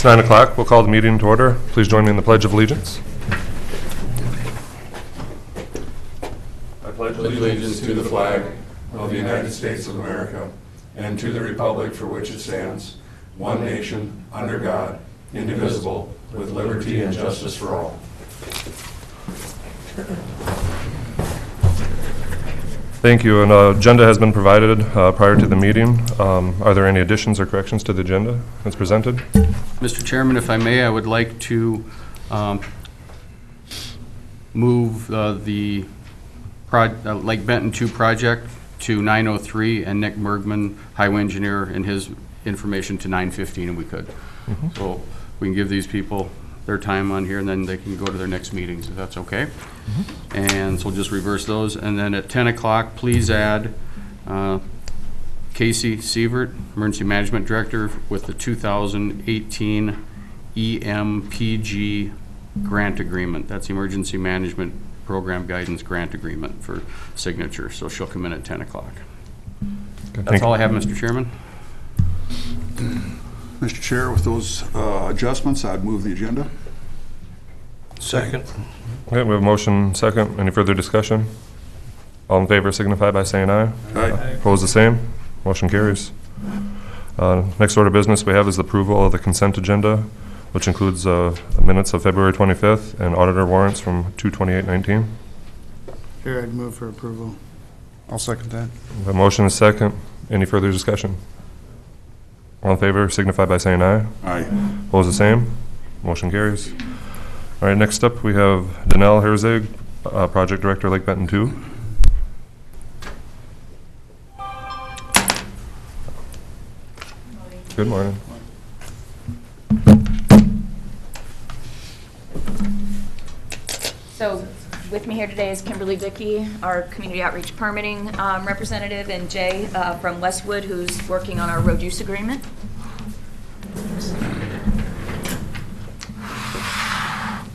9 o'clock. We'll call the meeting to order. Please join me in the Pledge of Allegiance. I pledge allegiance to the flag of the United States of America and to the republic for which it stands, one nation, under God, indivisible, with liberty and justice for all. Thank you. An agenda has been provided prior to the meeting. Are there any additions or corrections to the agenda as presented? Mr. Chairman, if I may, I would like to move the Lake Benton 2 project to 9:03 and Nick Bergman, Highway Engineer, and his information to 9:15 if we could. So we can give these people their time on here and then they can go to their next meetings if that's okay. And so we'll just reverse those. And then at 10 o'clock, please add Casey Sievert, Emergency Management Director, with the 2018 EMPG grant agreement. That's Emergency Management Program Guidance Grant Agreement for signature. So she'll come in at 10 o'clock. That's all I have, Mr. Chairman. Mr. Chair, with those adjustments, I'd move the agenda. Second. Okay, we have a motion second. Any further discussion? All in favor signify by saying aye. Aye. Opposed, the same. Motion carries. Next order of business we have is the approval of the consent agenda, which includes minutes of February 25th and auditor warrants from 2/28/19. Chair, I'd move for approval. I'll second that. The motion is second. Any further discussion? All in favor signify by saying aye. Aye. Opposed, the same. Motion carries. All right, next up we have Danelle Herzig, Project Director, Lake Benton 2. Good morning. So with me here today is Kimberly Dickey, our Community Outreach Permitting representative, and Jay from Westwood, who's working on our road use agreement.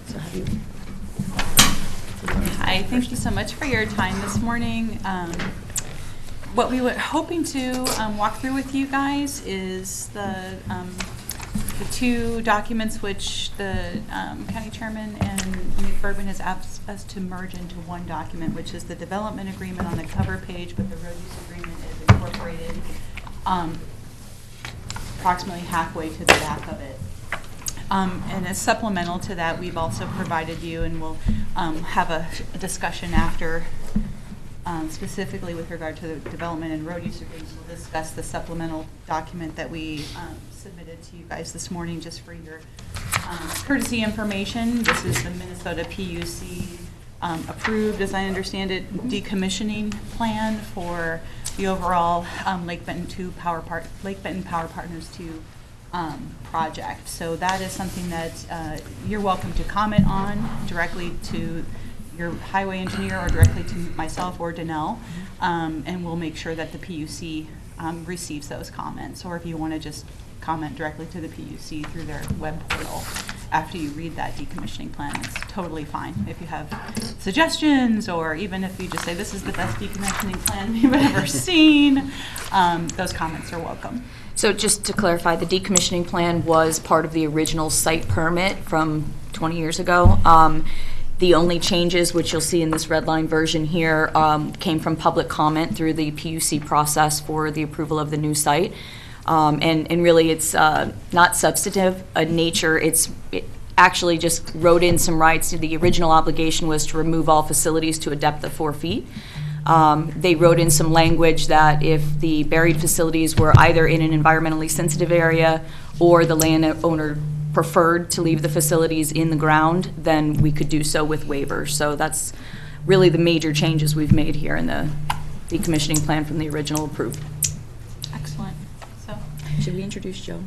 So have you? Hi, thank you so much for your time this morning. What we were hoping to walk through with you guys is the two documents which the county chairman and Nick Bergman has asked us to merge into one document, which is the development agreement on the cover page, but the road use agreement is incorporated approximately halfway to the back of it. And as supplemental to that, we've also provided you, and we'll have a discussion after, specifically with regard to the development and road use agreements. We'll discuss the supplemental document that we submitted to you guys this morning just for your courtesy information. This is the Minnesota PUC approved, as I understand it, decommissioning plan for the overall Lake Benton Power Partners 2 project. So that is something that you're welcome to comment on directly to your highway engineer or directly to myself or Danelle, and we'll make sure that the PUC receives those comments. Or if you want to just comment directly to the PUC through their web portal after you read that decommissioning plan, it's totally fine. If you have suggestions, or even if you just say this is the best decommissioning plan you've ever seen, those comments are welcome. So just to clarify, the decommissioning plan was part of the original site permit from 20 years ago. The only changes, which you'll see in this red line version here, came from public comment through the PUC process for the approval of the new site. And really it's not substantive in nature. It actually just wrote in some rights. The original obligation was to remove all facilities to a depth of 4 feet. They wrote in some language that if the buried facilities were either in an environmentally sensitive area or the landowner preferred to leave the facilities in the ground, then we could do so with waivers. So that's really the major changes we've made here in the decommissioning plan from the original approved. Excellent. So, should we introduce Joe?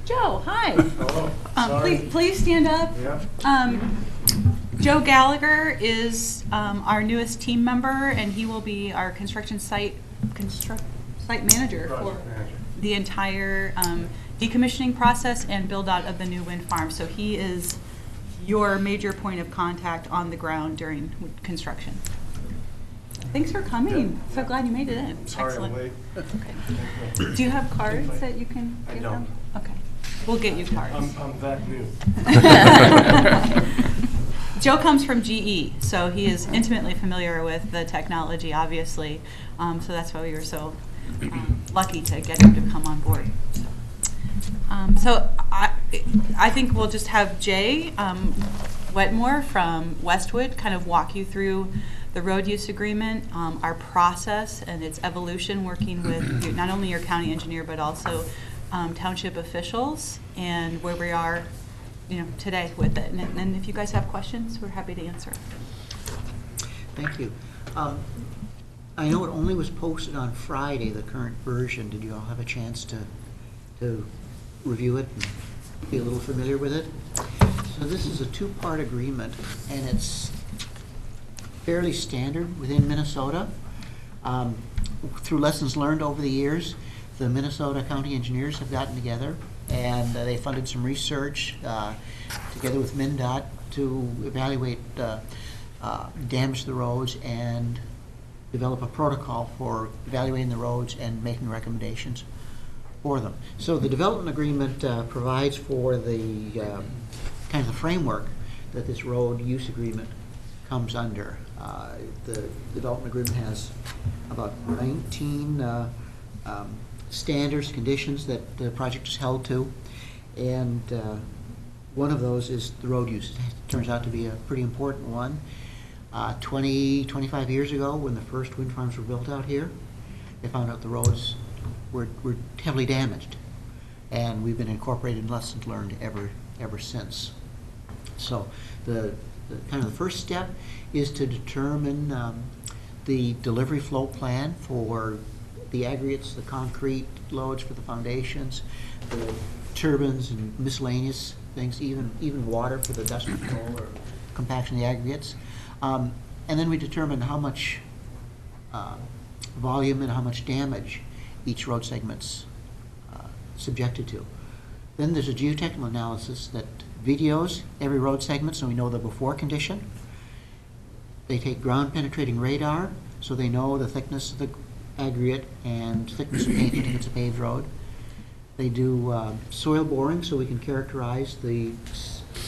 Joe, hi. Hello. Please stand up. Yeah. Joe Gallagher is our newest team member, and he will be our construction site manager for the entire decommissioning process and build out of the new wind farm. So he is your major point of contact on the ground during construction. Thanks for coming. So glad you made it in. Sorry I'm Excellent. late. Okay. Do you have cards that you can give them? Okay, we'll get you cards. I'm that new. Joe comes from GE, so he is intimately familiar with the technology, obviously. So that's why we were so lucky to get him to come on board. So I think we'll just have Jay Wetmore from Westwood kind of walk you through the road use agreement, our process and its evolution, working with not only your county engineer but also township officials, and where we are, today with it. And if you guys have questions, we're happy to answer. Thank you. I know it only was posted on Friday, the current version. Did you all have a chance to review it and be a little familiar with it? So this is a two-part agreement, and it's fairly standard within Minnesota. Through lessons learned over the years, the Minnesota County Engineers have gotten together, and they funded some research together with MnDOT to evaluate damage to the roads and develop a protocol for evaluating the roads and making recommendations for them. So the development agreement provides for the kind of the framework that this road use agreement comes under. The development agreement has about 19 standards, conditions that the project is held to, and one of those is the road use. It turns out to be a pretty important one. 25 years ago, when the first wind farms were built out here, they found out the roads were heavily damaged, and we've been incorporating lessons learned ever since. So the kind of the first step is to determine the delivery flow plan for the aggregates, the concrete loads for the foundations, the turbines and miscellaneous things, even water for the dust control or compaction of the aggregates. And then we determine how much volume and how much damage each road segment's subjected to. Then there's a geotechnical analysis that videos every road segment so we know the before condition. They take ground penetrating radar so they know the thickness of the aggregate and thickness of pavement if it's a paved road. They do soil boring so we can characterize the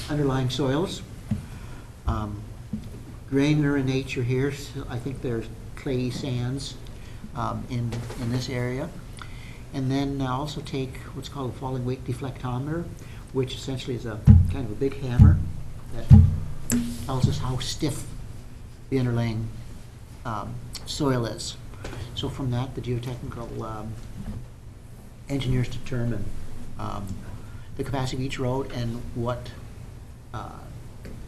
underlying soils. Granular in nature here, so I think there's clayey sands in this area. And then also take what's called a falling weight deflectometer, which essentially is a kind of a big hammer that tells us how stiff the underlying soil is. So from that, the geotechnical engineers determine the capacity of each road and what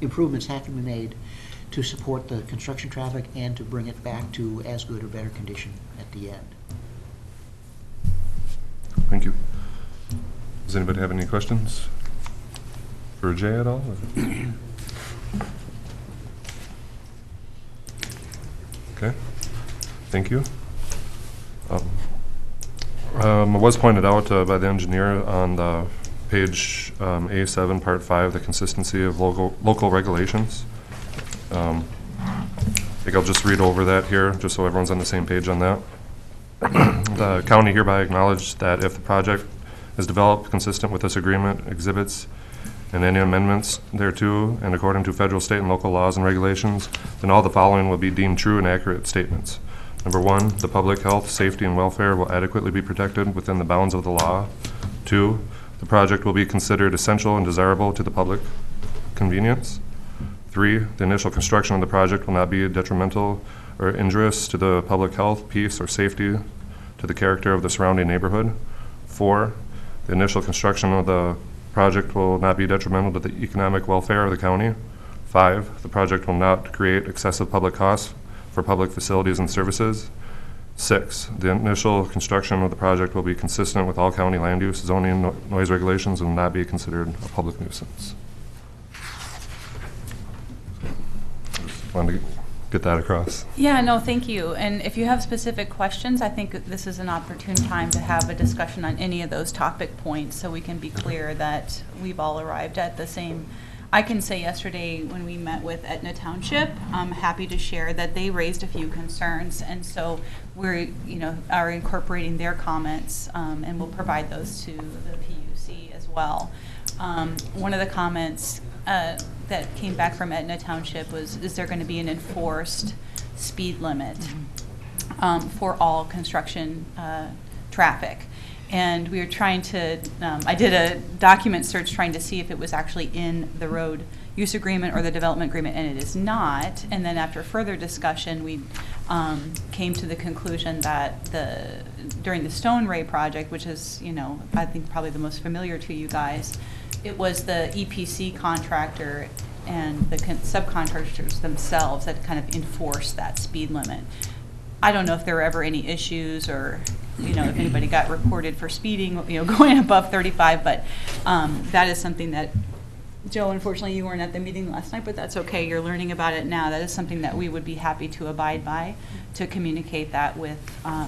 improvements have to be made to support the construction traffic and to bring it back to as good or better condition at the end. Thank you. Does anybody have any questions for Jay at all? Okay, thank you. It was pointed out by the engineer on the page A7, Part 5, the consistency of local regulations. I think I'll just read over that here, just so everyone's on the same page on that. The county hereby acknowledges that if the project is developed consistent with this agreement, exhibits, and any amendments thereto, and according to federal, state, and local laws and regulations, then all the following will be deemed true and accurate statements. Number 1, the public health, safety, and welfare will adequately be protected within the bounds of the law. 2, the project will be considered essential and desirable to the public convenience. 3, the initial construction of the project will not be detrimental or injurious to the public health, peace, or safety to the character of the surrounding neighborhood. 4, the initial construction of the project will not be detrimental to the economic welfare of the county. 5, the project will not create excessive public costs for public facilities and services. 6, the initial construction of the project will be consistent with all county land use, zoning, and noise regulations, and will not be considered a public nuisance. Wanted to get that across. Yeah, no, thank you. And if you have specific questions, I think this is an opportune time to have a discussion on any of those topic points so we can be clear that we've all arrived at the same. I can say yesterday when we met with Etna Township, I'm happy to share that they raised a few concerns, and so we're, are incorporating their comments, and we'll provide those to the PUC. well. One of the comments that came back from Etna Township was, is there going to be an enforced speed limit for all construction traffic? And we were trying to, I did a document search trying to see if it was actually in the road use agreement or the development agreement, and it is not. And then after further discussion, we came to the conclusion that during the Stone Ray project, which is, I think probably the most familiar to you guys, it was the EPC contractor and the subcontractors themselves that kind of enforced that speed limit. I don't know if there were ever any issues or, if anybody got reported for speeding, going above 35, but that is something that, Joe, unfortunately you weren't at the meeting last night, but that's okay. You're learning about it now. That is something that we would be happy to abide by, to communicate that with our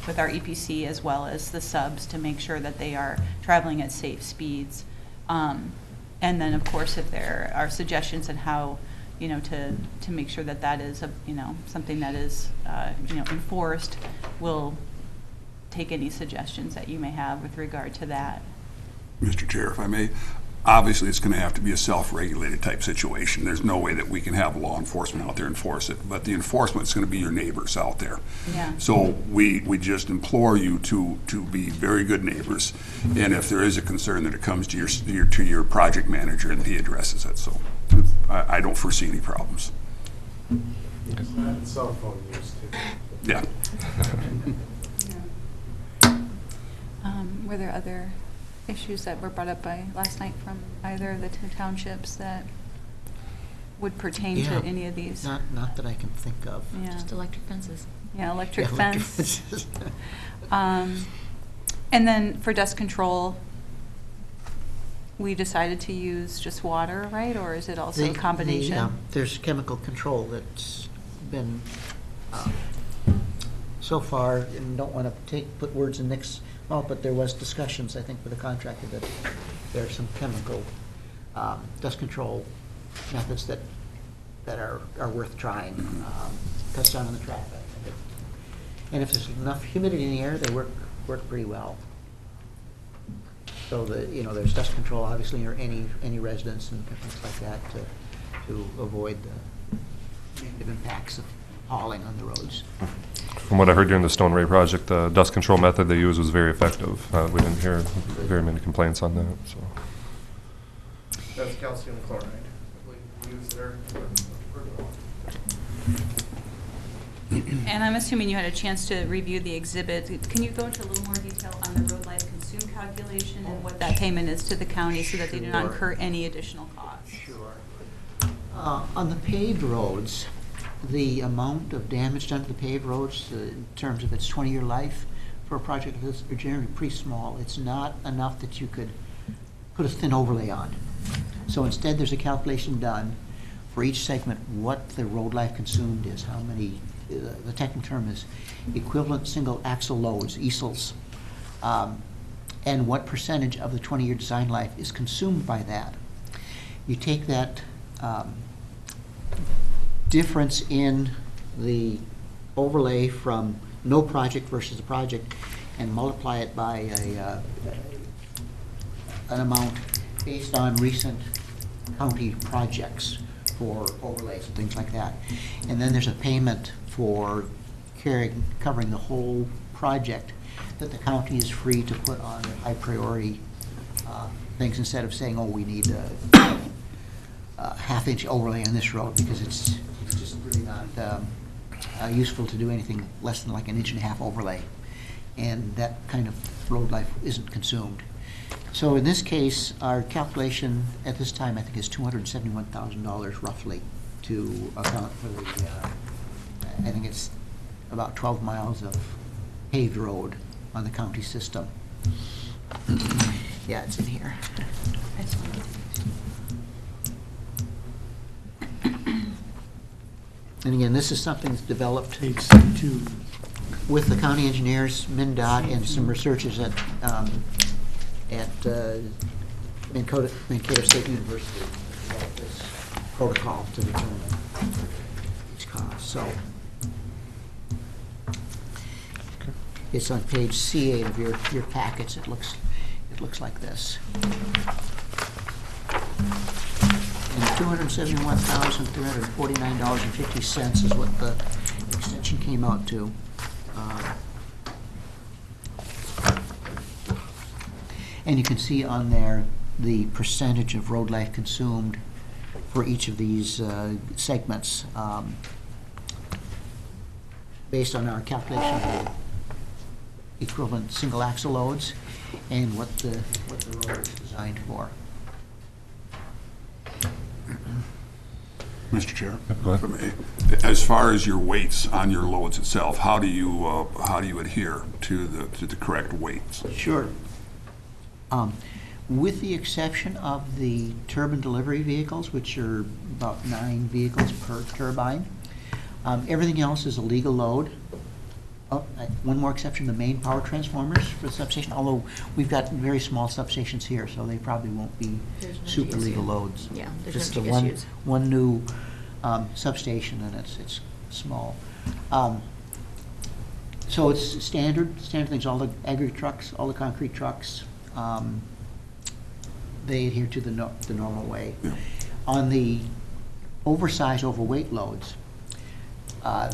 EPC as well as the subs to make sure that they are traveling at safe speeds. And then, of course, if there are suggestions on how, to make sure that that is, something that is, enforced, we'll take any suggestions that you may have with regard to that. Mr. Chair, if I may, obviously it's going to have to be a self-regulated type situation. There's no way that we can have law enforcement out there enforce it, but the enforcement is going to be your neighbors out there. Yeah. So we just implore you to be very good neighbors, and if there is a concern, that it comes to your project manager and he addresses it. So I don't foresee any problems. Cell phone use too. Yeah. Were there other issues that were brought up by last night from either of the two townships that would pertain to any of these? Not that I can think of. Yeah. Just electric fences. Yeah, electric Yeah, fence. And then for dust control, we decided to use just water, right? Or is it also a combination? There's chemical control that's been, so far, and don't want to put words in Nick's mouth, but there was discussions, I think, with the contractor that there are some chemical dust control methods that are worth trying. Cuts down on the traffic. And if there's enough humidity in the air, they work pretty well. So there's dust control obviously near any residence and things like that to avoid the negative impacts of hauling on the roads. From what I heard during the Stone Ray project, the dust control method they used was very effective. We didn't hear very many complaints on that. So. That's calcium chloride. We use there. And I'm assuming you had a chance to review the exhibit. Can you go into a little more detail on the road life consume calculation and what that payment is to the county so that they do not incur any additional costs? Sure. On the paved roads, the amount of damage done to the paved roads in terms of its 20-year life for a project like this are generally pretty small. It's not enough that you could put a thin overlay on. So instead, there's a calculation done for each segment what the road life consumed is, how many, the technical term is equivalent single axle loads, ESLs, and what percentage of the 20-year design life is consumed by that. You take that difference in the overlay from no project versus a project and multiply it by an amount based on recent county projects for overlays and things like that. And then there's a payment for covering the whole project that the county is free to put on high priority things instead of saying, oh, we need a half-inch overlay on this road because it's just really not useful to do anything less than like an 1.5 inch overlay. And that kind of road life isn't consumed. So in this case, our calculation at this time, I think, is $271,000 roughly to account for the, I think it's about 12 miles of paved road on the county system. Yeah, it's in here. And again, this is something that's developed with the county engineers, MnDOT, and some researchers at Mankato State University. This protocol to determine each cost. So it's on page C8 of your packets. It looks it looks like this. And $271,349.50 is what the extension came out to. And you can see on there the percentage of road life consumed for each of these segments, based on our calculation of the equivalent single axle loads and what the road is designed for. Mr. Chair, go ahead. if I may, as far as your weights on your loads itself, how do you adhere to the correct weights? Sure. With the exception of the turbine delivery vehicles, which are about 9 vehicles per turbine, everything else is a legal load. Oh, one more exception, the main power transformers for the substation, although we've got very small substations here, so they probably won't be There's no super GSU. legal loads. Yeah, there's Just no the GSUs. one new substation, and it's small. So it's standard things, all the aggregate trucks, all the concrete trucks, they adhere to the normal way. Yeah. On the oversized, overweight loads,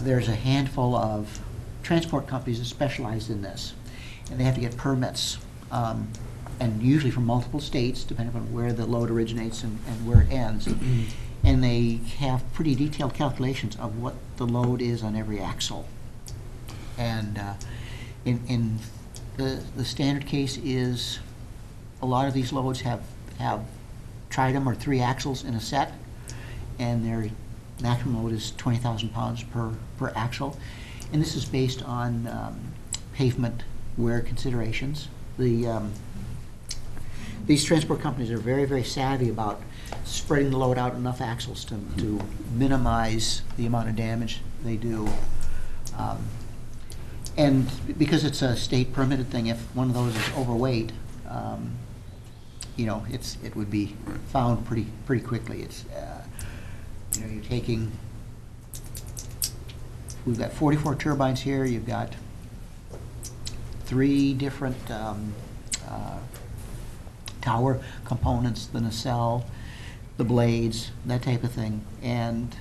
there's a handful of transport companies that specialize in this, and they have to get permits, and usually from multiple states, depending on where the load originates and where it ends. And they have pretty detailed calculations of what the load is on every axle. And in the standard case is a lot of these loads have tridem or 3 axles in a set, and their maximum load is 20,000 pounds per axle. And this is based on pavement wear considerations. These transport companies are very, very savvy about spreading the load out enough axles to minimize the amount of damage they do. And because it's a state permitted thing, if one of those is overweight, you know, it would be found pretty quickly. It's you know, you're taking. We've got 44 turbines here. You've got 3 different tower components, the nacelle, the blades, that type of thing, and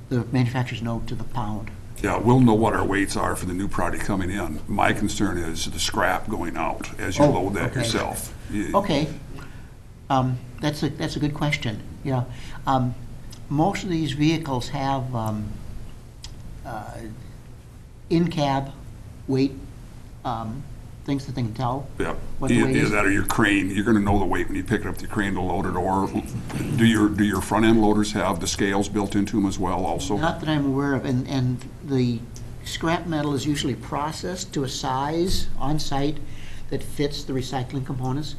the manufacturers know to the pound. Yeah, we'll know what our weights are for the new product coming in. My concern is the scrap going out as you load that okay. yourself. Okay, that's a good question. Yeah, most of these vehicles have in-cab weight things that they can tell. Yeah, what the weight either is. that or your crane. You're going to know the weight when you pick it up the crane to load it. Or do your front end loaders have the scales built into them as well? Also, Not that I'm aware of, and the scrap metal is usually processed to a size on site that fits the recycling components.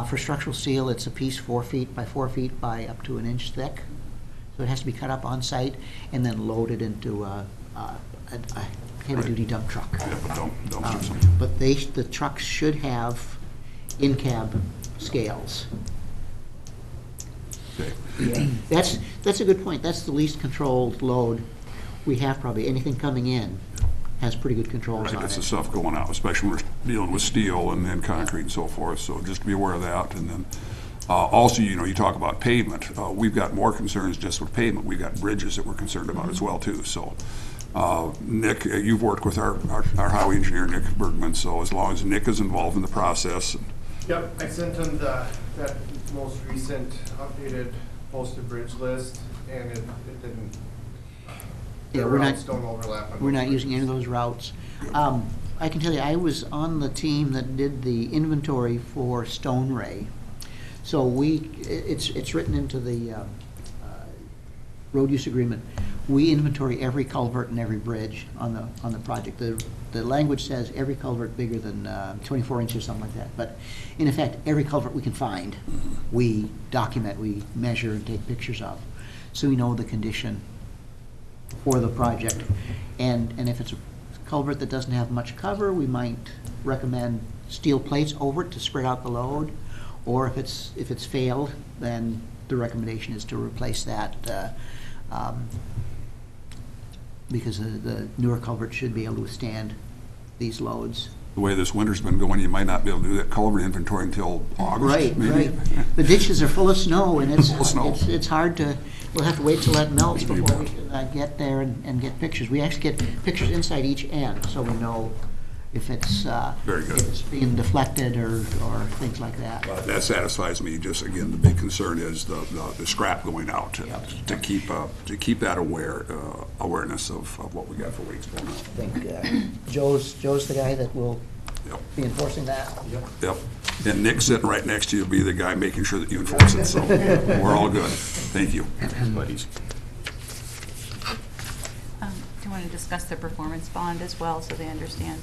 For structural steel, it's a piece 4 feet by 4 feet by up to 1 inch thick. So it has to be cut up on site and then loaded into a heavy-duty dump truck. yeah, but don't do something. But the trucks should have in-cab scales. Okay. Yeah. That's a good point. That's the least controlled load we have probably. Anything coming in has pretty good controls Right, on it's the it. stuff going out, especially when we're dealing with steel and then concrete and so forth. So just be aware of that. And then also, you know, you talk about pavement. We've got more concerns just with pavement. We've got bridges that we're concerned about as well too. So, Nick, you've worked with our highway engineer, Nick Bergman. So as long as Nick is involved in the process. Yep, I sent him that most recent updated posted bridge list, and it didn't, Yeah, the we're not- routes don't overlap. on We're those not using any of bridges. those routes. I can tell you, I was on the team that did the inventory for Stone Ray. So it's written into the road use agreement. We inventory every culvert and every bridge on the project. The language says every culvert bigger than 24 inches, something like that. But in effect, every culvert we can find, we document, we measure and take pictures of. So we know the condition for the project. And if it's a culvert that doesn't have much cover, we might recommend steel plates over it to spread out the load. Or if it's failed, then the recommendation is to replace that because the newer culvert should be able to withstand these loads. the way this winter's been going, you might not be able to do that culvert inventory until August, Right, maybe. right. The ditches are full of snow, and Full of snow. it's hard to, we'll have to wait till that melts before we can get there and get pictures. We actually get pictures inside each end, so we know if it's, Very good. if it's being deflected or things like that. That satisfies me. Just, again, the big concern is the scrap going out to keep that awareness of what we got for weights going out. I think Joe's the guy that will Yep. be enforcing that. Yep. And Nick sitting right next to you will be the guy making sure that you enforce it, so we're all good. Thank you. Buddies. Do you want to discuss the performance bond as well, so they understand?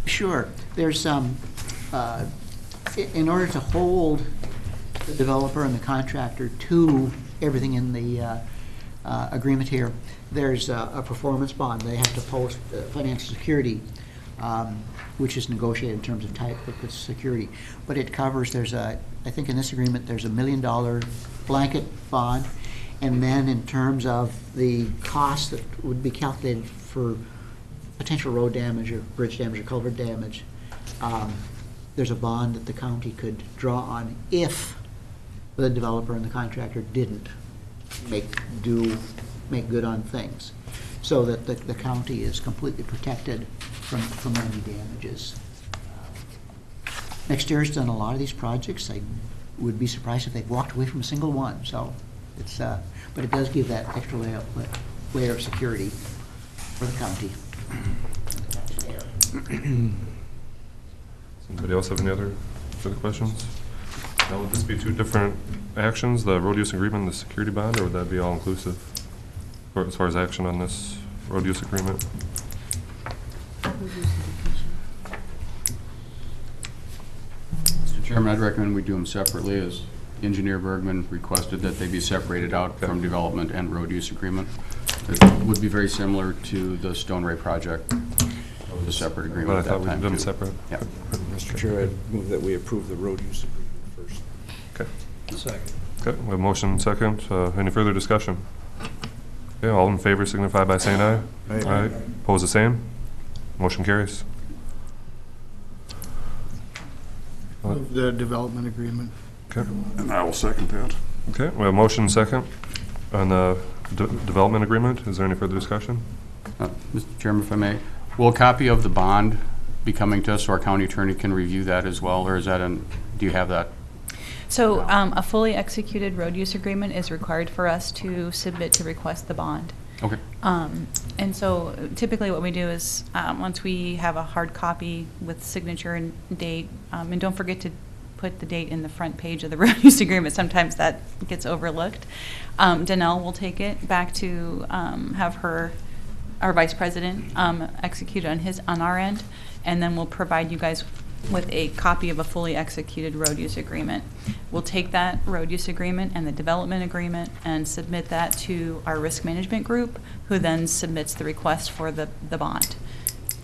Sure. There's, in order to hold the developer and the contractor to everything in the agreement here, there's a performance bond. They have to post financial security, which is negotiated in terms of type of security. But it covers, I think in this agreement, there's $1 million blanket bond. And then in terms of the cost that would be calculated for potential road damage or bridge damage or culvert damage, there's a bond that the county could draw on if the developer and the contractor didn't make good on things, so that the county is completely protected from any damages. NextEra's done a lot of these projects. I would be surprised if they've walked away from a single one, so it's, but it does give that extra layer of security for the county. Anybody else have any other further questions? Now, would this be two different actions, the road use agreement and the security bond, or would that be all inclusive as far as action on this road use agreement? Mr. Chairman, I'd recommend we do them separately, as Engineer Bergman requested that they be separated out from development and road use agreement. It would be very similar to the Stone Ray project. It was a separate agreement But I at thought that we time, did them too. separate. Yeah. Mr. Chair, I'd move that we approve the road use agreement first. Okay. Second. Okay, we have motion and second. Any further discussion? Okay, all in favor signify by saying aye. Aye. Opposed, the same. Motion carries. Move the development agreement. Okay. And I will second that. Okay, we have motion and second on the development agreement. Is there any further discussion? Mr. Chairman, if I may, will a copy of the bond be coming to us so our county attorney can review that as well, or is that do you have that? So a fully executed road use agreement is required for us to submit to request the bond. Okay. And so typically what we do is, once we have a hard copy with signature and date, and don't forget to put the date in the front page of the road use agreement, sometimes that gets overlooked. Danelle will take it back to have our vice president execute on our end, and then we'll provide you guys with a copy of a fully executed road use agreement. We'll take that road use agreement and the development agreement and submit that to our risk management group, who then submits the request for the bond.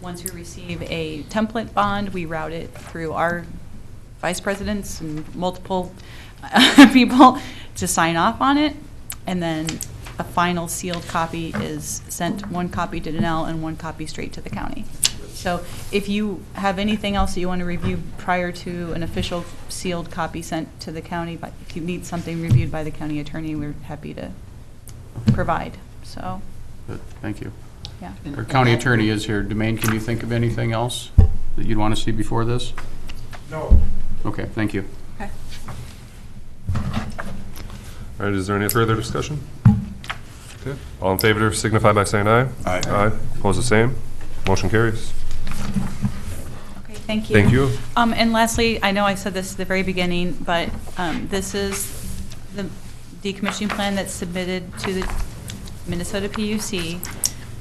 Once we receive a template bond, we route it through our vice presidents and multiple people to sign off on it, and then a final sealed copy is sent, one copy to Danelle and one copy straight to the county. So if you have anything else that you want to review prior to an official sealed copy sent to the county, but if you need something reviewed by the county attorney, we're happy to provide. So, Good, thank you. yeah. Our county attorney is here. Dumaine, can you think of anything else that you'd want to see before this? No. Okay, thank you. Okay. All right, is there any further discussion? Okay, all in favor signify by saying aye. Aye. Aye. Opposed, the same. Motion carries. Okay, thank you. Thank you. And lastly, I know I said this at the very beginning, but this is the decommissioning plan that's submitted to the Minnesota PUC.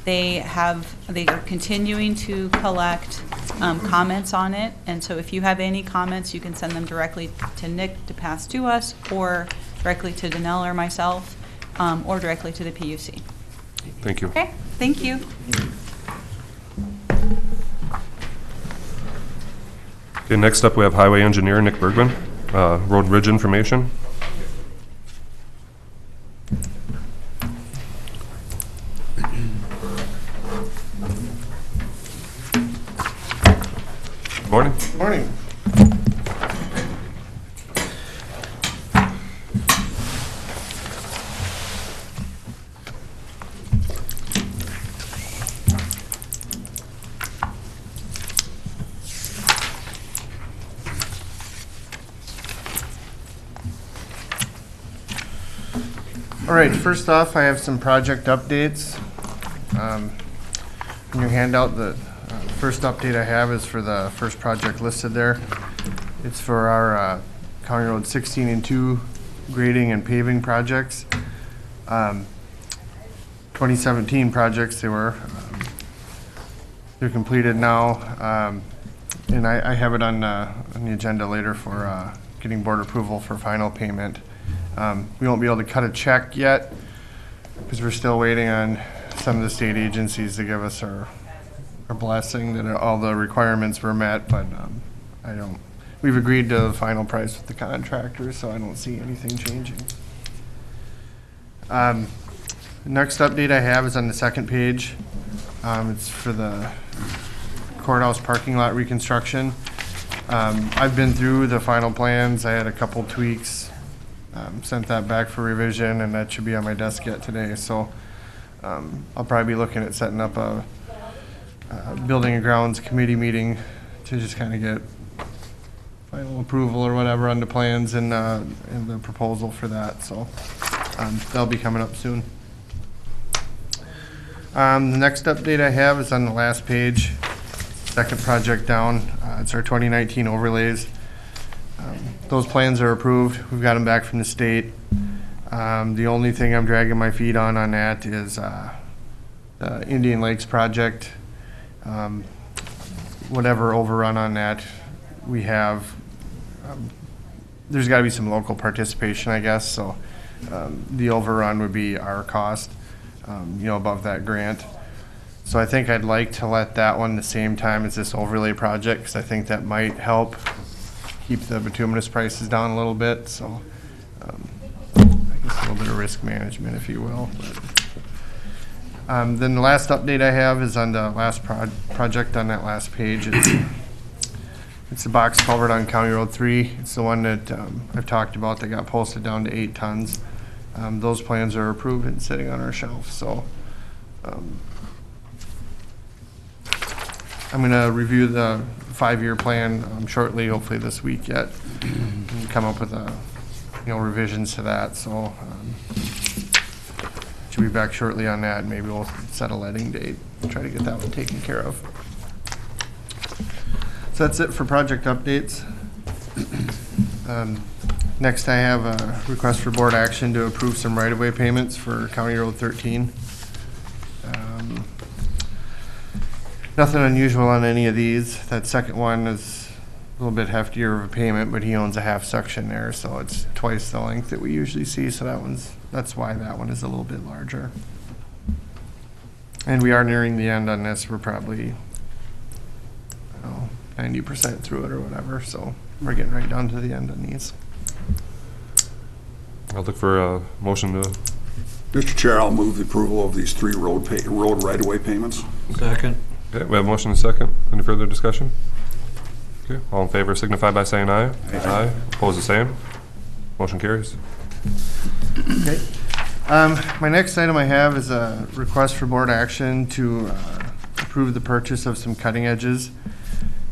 They are continuing to collect comments on it, and so if you have any comments, you can send them directly to Nick to pass to us, or directly to Danelle or myself, or directly to the PUC. Thank you. Okay, thank you. Okay, next up, we have Highway Engineer Nick Bergman, road and bridge information. Morning. Morning. All right, first off, I have some project updates. In your handout, the first update I have is for the first project listed there. It's for our County Road 16 and 2 grading and paving projects. 2017 projects they were. They're completed now, and I have it on the agenda later for getting board approval for final payment. We won't be able to cut a check yet because we're still waiting on some of the state agencies to give us our blessing that all the requirements were met, but we've agreed to the final price with the contractor, so I don't see anything changing. The next update I have is on the second page. It's for the courthouse parking lot reconstruction. I've been through the final plans. I had a couple tweaks, sent that back for revision, and that should be on my desk yet today. So I'll probably be looking at setting up a building and grounds committee meeting to just kind of get final approval or whatever on the plans and the proposal for that. So that'll be coming up soon. The next update I have is on the last page, second project down. It's our 2019 overlays. Those plans are approved. We've got them back from the state. The only thing I'm dragging my feet on that is the Indian Lakes project. Whatever overrun on that we have, there's got to be some local participation, I guess. So the overrun would be our cost, above that grant. So I think I'd like to let that one the same time as this overlay project, because I think that might help keep the bituminous prices down a little bit. So I guess a little bit of risk management, if you will. Then the last update I have is on the last project on that last page. It's the box culvert on County Road 3. It's the one that I've talked about that got posted down to 8 tons. Those plans are approved and sitting on our shelf. So I'm going to review the 5-year plan shortly, hopefully this week yet, and come up with revisions to that. So should be back shortly on that, and maybe we'll set a letting date and try to get that one taken care of. So that's it for project updates. Next, I have a request for board action to approve some right-of-way payments for County Road 13. Nothing unusual on any of these. That second one is a little bit heftier of a payment, but he owns a half section there, so it's twice the length that we usually see. So that's why that one is a little bit larger. And we are nearing the end on this. We're probably 90% through it or whatever. So we're getting right down to the end on these. I'll look for a motion to. Mr. Chair, I'll move the approval of these 3 road right-of-way payments. Second. Okay, we have a motion and a second. Any further discussion? Okay, all in favor signify by saying aye. Aye. Opposed, the same. Motion carries. Okay. My next item I have is a request for board action to approve the purchase of some cutting edges.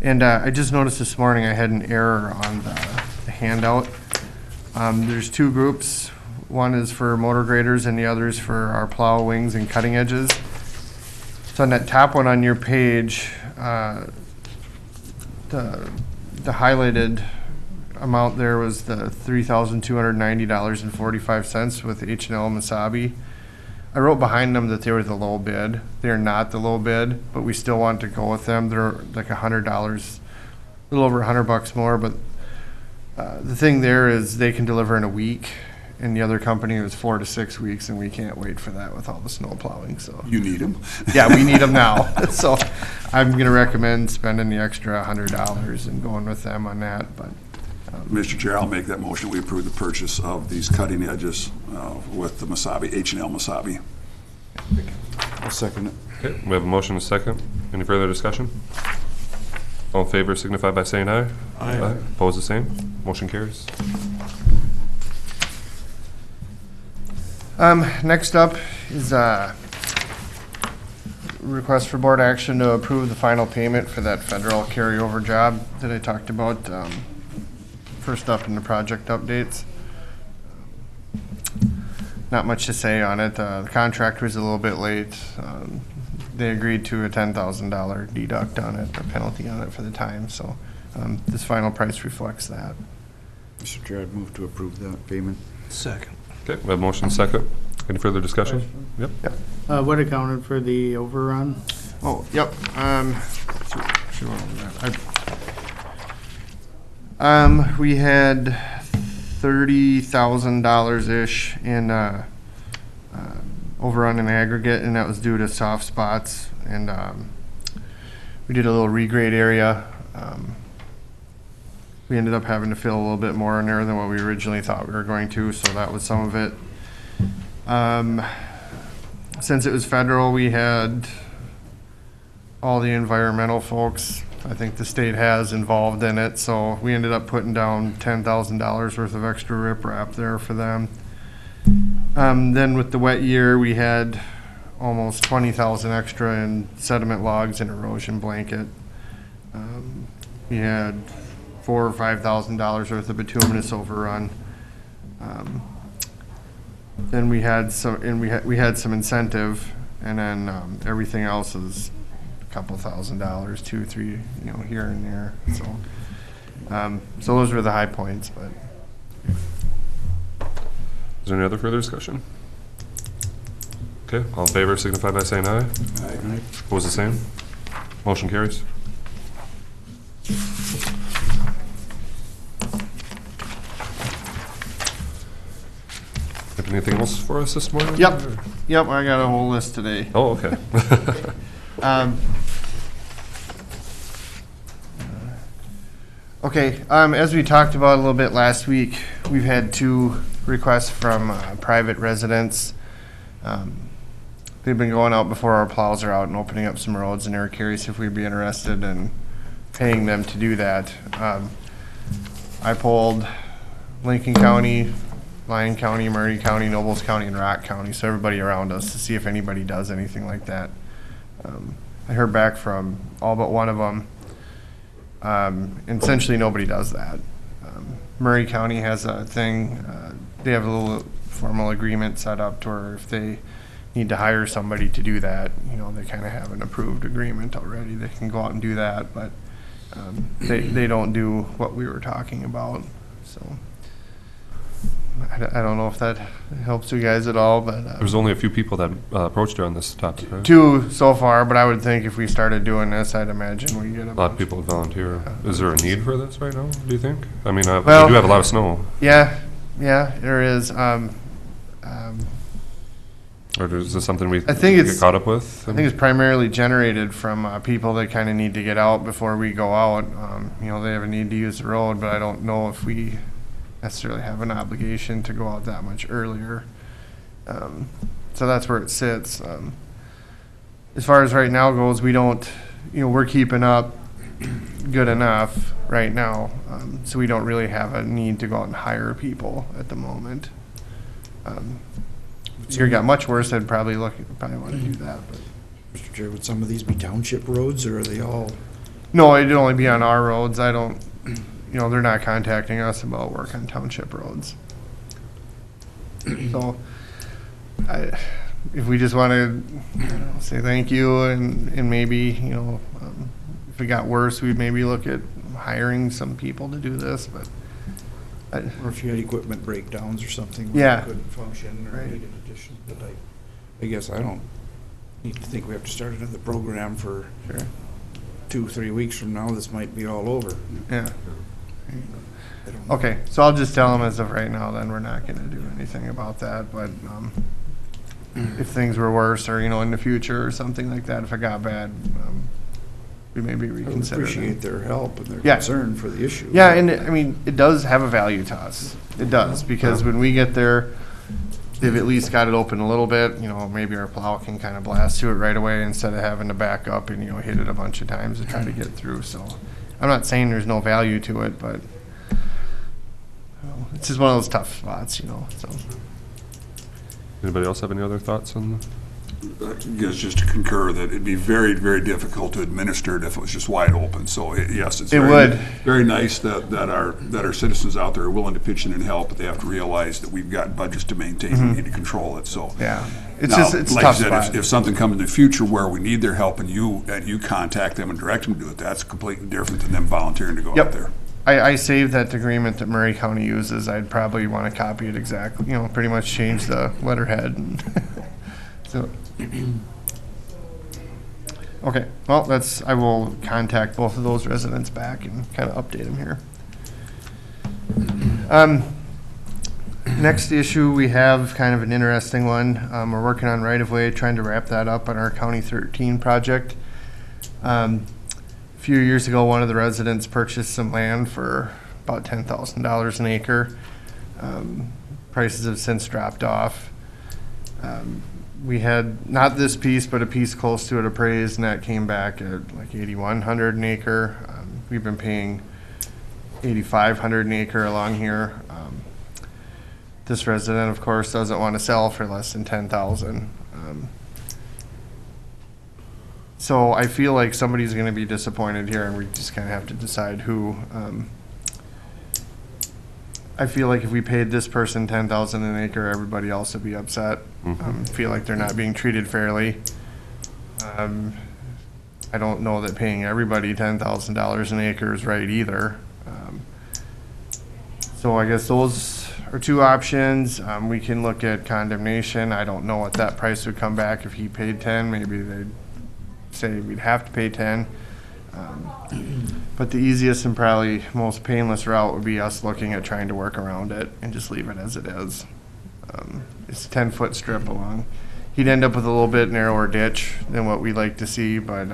And I just noticed this morning I had an error on the handout. There's 2 groups. One is for motor graders and the other is for our plow wings and cutting edges. So on that top one on your page, the highlighted amount there was the $3,290.45 with H&L Masabi. I wrote behind them that they were the low bid. They're not the low bid, but we still want to go with them. They're like $100, a little over $100 more. But the thing there is they can deliver in a week, and the other company was 4 to 6 weeks, and we can't wait for that with all the snow plowing. So You need them? yeah, we need them now. So I'm going to recommend spending the extra $100 and going with them on that. But Mr. Chair, I'll make that motion. We approve the purchase of these cutting edges with the Masabi, H&L Masabi. I'll second it. Okay, we have a motion and a second. Any further discussion? All in favor signify by saying aye. Aye. Opposed, the same. Motion carries. Next up is request for board action to approve the final payment for that federal carryover job that I talked about, first up in the project updates. Not much to say on it. The contract was a little bit late. They agreed to a $10,000 deduct on it, or penalty on it for the time, so this final price reflects that. Mr. Chair, I'd move to approve that payment. Second. Okay, we have motion second. Any further discussion? Yep. What accounted for the overrun? Oh, yep. We had $30,000-ish in overrun in aggregate, and that was due to soft spots. And we did a little regrade area. We ended up having to fill a little bit more in there than what we originally thought we were going to, so that was some of it. Since it was federal, we had all the environmental folks, I think the state has, involved in it, so we ended up putting down $10,000 worth of extra riprap there for them. Then with the wet year, we had almost 20,000 extra in sediment logs and erosion blanket. We had $4,000 or $5,000 worth of bituminous overrun. Then we had some, and we had some incentive, and then everything else is a couple $1,000, $2, $3, here and there. So, so those were the high points. But Is there any other further discussion? Okay, all in favor signify by saying aye. Aye. Opposed, the same. Motion carries. Have anything else for us this morning? Yep. Yep, I got a whole list today. Oh, okay. Okay, as we talked about a little bit last week, we've had 2 requests from private residents. They've been going out before our plows are out and opening up some roads, and they were curious if we'd be interested in paying them to do that. I polled Lincoln County, Lyon County, Murray County, Nobles County, and Rock County, so everybody around us, to see if anybody does anything like that. I heard back from all but one of them. And essentially nobody does that. Murray County has a thing, they have a little formal agreement set up to where if they need to hire somebody to do that, they kind of have an approved agreement already. They can go out and do that, but they don't do what we were talking about. So I don't know if that helps you guys at all, but There's only a few people that approached you on this topic, right? 2 so far, but I would think if we started doing this, I'd imagine we get A lot of people would volunteer. Is there a need for this right now, do you think? I mean, Well- we do have a lot of snow. Yeah, there is. Or is this something we I think get it's- caught up with? I think it's primarily generated from people that kind of need to get out before we go out. They have a need to use the road, but I don't know if we necessarily have an obligation to go out that much earlier. So that's where it sits. As far as right now goes, we don't, we're keeping up good enough right now, so we don't really have a need to go out and hire people at the moment. If it got much worse, I'd probably want to do that. But. Mr. Chair, would some of these be township roads, or are they all? No, it'd only be on our roads. I don't, they're not contacting us about work on township roads. So, if we just want to say thank you and maybe, if it got worse, we'd maybe look at hiring some people to do this, but. Or if you had equipment breakdowns or something. Yeah. Where it couldn't function or Right. needed addition, but I guess I don't need to think we have to start another program for Sure. 2-3 weeks from now. This might be all over. Yeah. I don't know. Okay, so I'll just tell them as of right now, then we're not gonna do anything about that, but, if things were worse or, in the future or something like that, if it got bad, we maybe I would reconsider that. appreciate their help and their Yeah. concern for the issue. Yeah, and it does have a value to us. It does, because when we get there, they've at least got it open a little bit, maybe our plow can kind of blast to it right away instead of having to back up and, hit it a bunch of times to try to get through, so. I'm not saying there's no value to it, but it's just one of those tough spots, so. Anybody else have any other thoughts on I guess just to concur that it'd be very, very difficult to administer it if it was just wide open. So yes, it's very nice that our citizens out there are willing to pitch in and help, but they have to realize that we've got budgets to maintain. We need to control it. So Yeah, it's now, just, it's a like tough I said, spot. if something comes in the future where we need their help and you contact them and direct them to do it, that's completely different than them volunteering to go Yep. out there. I saved that agreement that Murray County uses. I'd probably want to copy it exactly, pretty much change the letterhead. And so, okay, well, I will contact both of those residents back and kind of update them here. Next issue, we have kind of an interesting one. We're working on right-of-way, trying to wrap that up on our County 13 project. A few years ago, one of the residents purchased some land for about $10,000 an acre. Prices have since dropped off. We had not this piece, but a piece close to it appraised, and that came back at like $8,100 an acre. We've been paying $8,500 an acre along here. This resident, of course, doesn't want to sell for less than $10,000. So I feel like somebody's going to be disappointed here, and we just kind of have to decide who. I feel like if we paid this person $10,000 an acre, everybody else would be upset. Feel like they're not being treated fairly. I don't know that paying everybody $10,000 an acre is right either. So I guess those are two options. We can look at condemnation. I don't know what that price would come back if he paid 10. Maybe they'd say we'd have to pay 10. But the easiest and probably most painless route would be us looking at trying to work around it and just leave it as it is. It's a 10-foot strip along. He'd end up with a little bit narrower ditch than what we'd like to see, but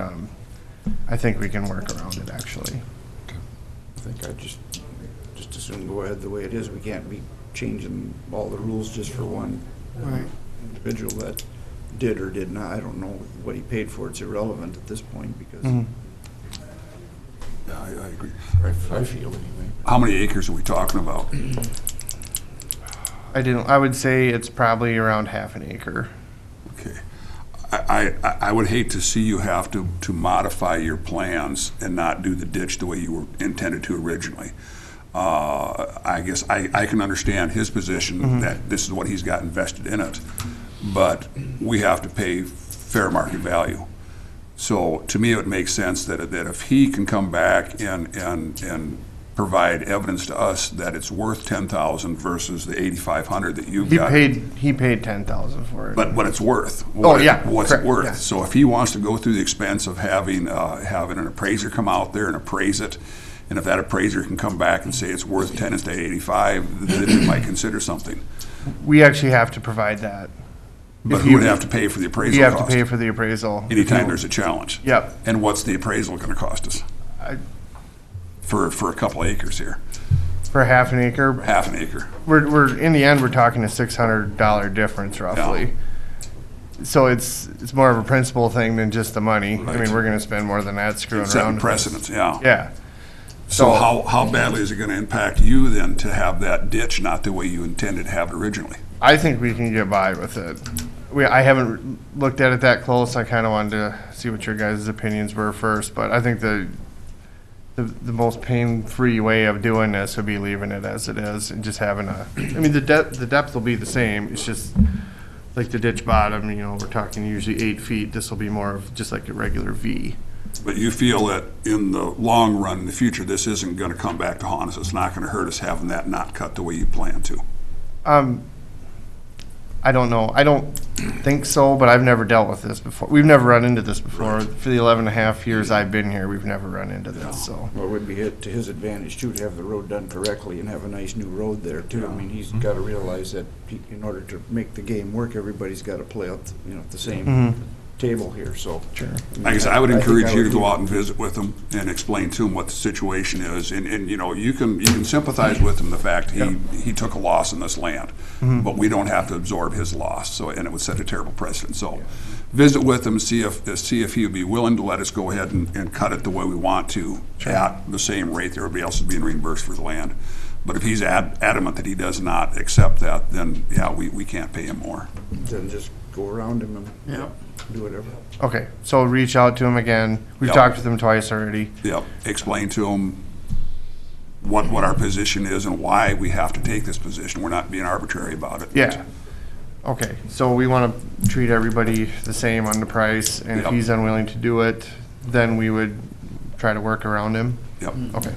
I think we can work around it, actually. I think I'd just as soon go ahead the way it is. We can't be changing all the rules just for one individual that did or did not. I don't know what he paid for. It's irrelevant at this point because Yeah, I agree. I feel anyway. How many acres are we talking about? I would say it's probably around half an acre. Okay. I would hate to see you have to modify your plans and not do the ditch the way you were intended to originally. I guess I can understand his position that this is what he's got invested in it, but we have to pay fair market value. So to me, it would make sense that if he can come back and provide evidence to us that it's worth $10,000 versus the $8,500 that you've got. He paid $10,000 for it. But what it's worth. What's correct, it worth? yeah. So if he wants to go through the expense of having an appraiser come out there and appraise it, and if that appraiser can come back and say it's worth 10 instead of 85, then we might consider something. We actually have to provide that. But If who you- would have to pay for the appraisal You have to cost? pay for the appraisal. Anytime there's a challenge. Yep. And what's the appraisal going to cost us? For a couple acres here, For half an acre, half an acre. we're in the end, we're talking a $600 difference roughly. So it's more of a principle thing than just the money. I Right. mean, we're gonna spend more than that screwing Setting around. precedents, yeah. Yeah. So how badly is it going to impact you then to have that ditch not the way you intended to have it originally? I think we can get by with it. I haven't looked at it that close. I kind of wanted to see what your guys' opinions were first, but I think the most pain-free way of doing this would be leaving it as it is and just having the depth will be the same. It's just like the ditch bottom, we're talking usually 8 feet. This will be more of just like a regular V. But you feel that in the long run, in the future, this isn't going to come back to haunt us. It's not going to hurt us having that not cut the way you plan to. I don't know. I don't think so, but I've never dealt with this before. We've never run into this before. Right. For the 11 and a half years I've been here, we've never run into this, so. Well, it would be to his advantage too to have the road done correctly and have a nice new road there too. I mean, he's got to realize that in order to make the game work, everybody's got to play up, the same table here, so. Sure. Like I said, I would I think encourage I you would to go do- out and visit with him and explain to him what the situation is. And you know, you can sympathize with him, the fact he took a loss in this land. But we don't have to absorb his loss, so, and it would set a terrible precedent. So visit with him, see if he would be willing to let us go ahead and cut it the way we want to at the same rate that everybody else is being reimbursed for the land. But if he's adamant that he does not accept that, then yeah, we can't pay him more. Then just go around him and do whatever. Okay, so reach out to him again. We've Yep. talked with him twice already. Yep, explain to him what our position is and why we have to take this position. We're not being arbitrary about it. Yeah. Okay, so we want to treat everybody the same on the price, and if Yep. he's unwilling to do it, then we would try to work around him. Yep. Okay.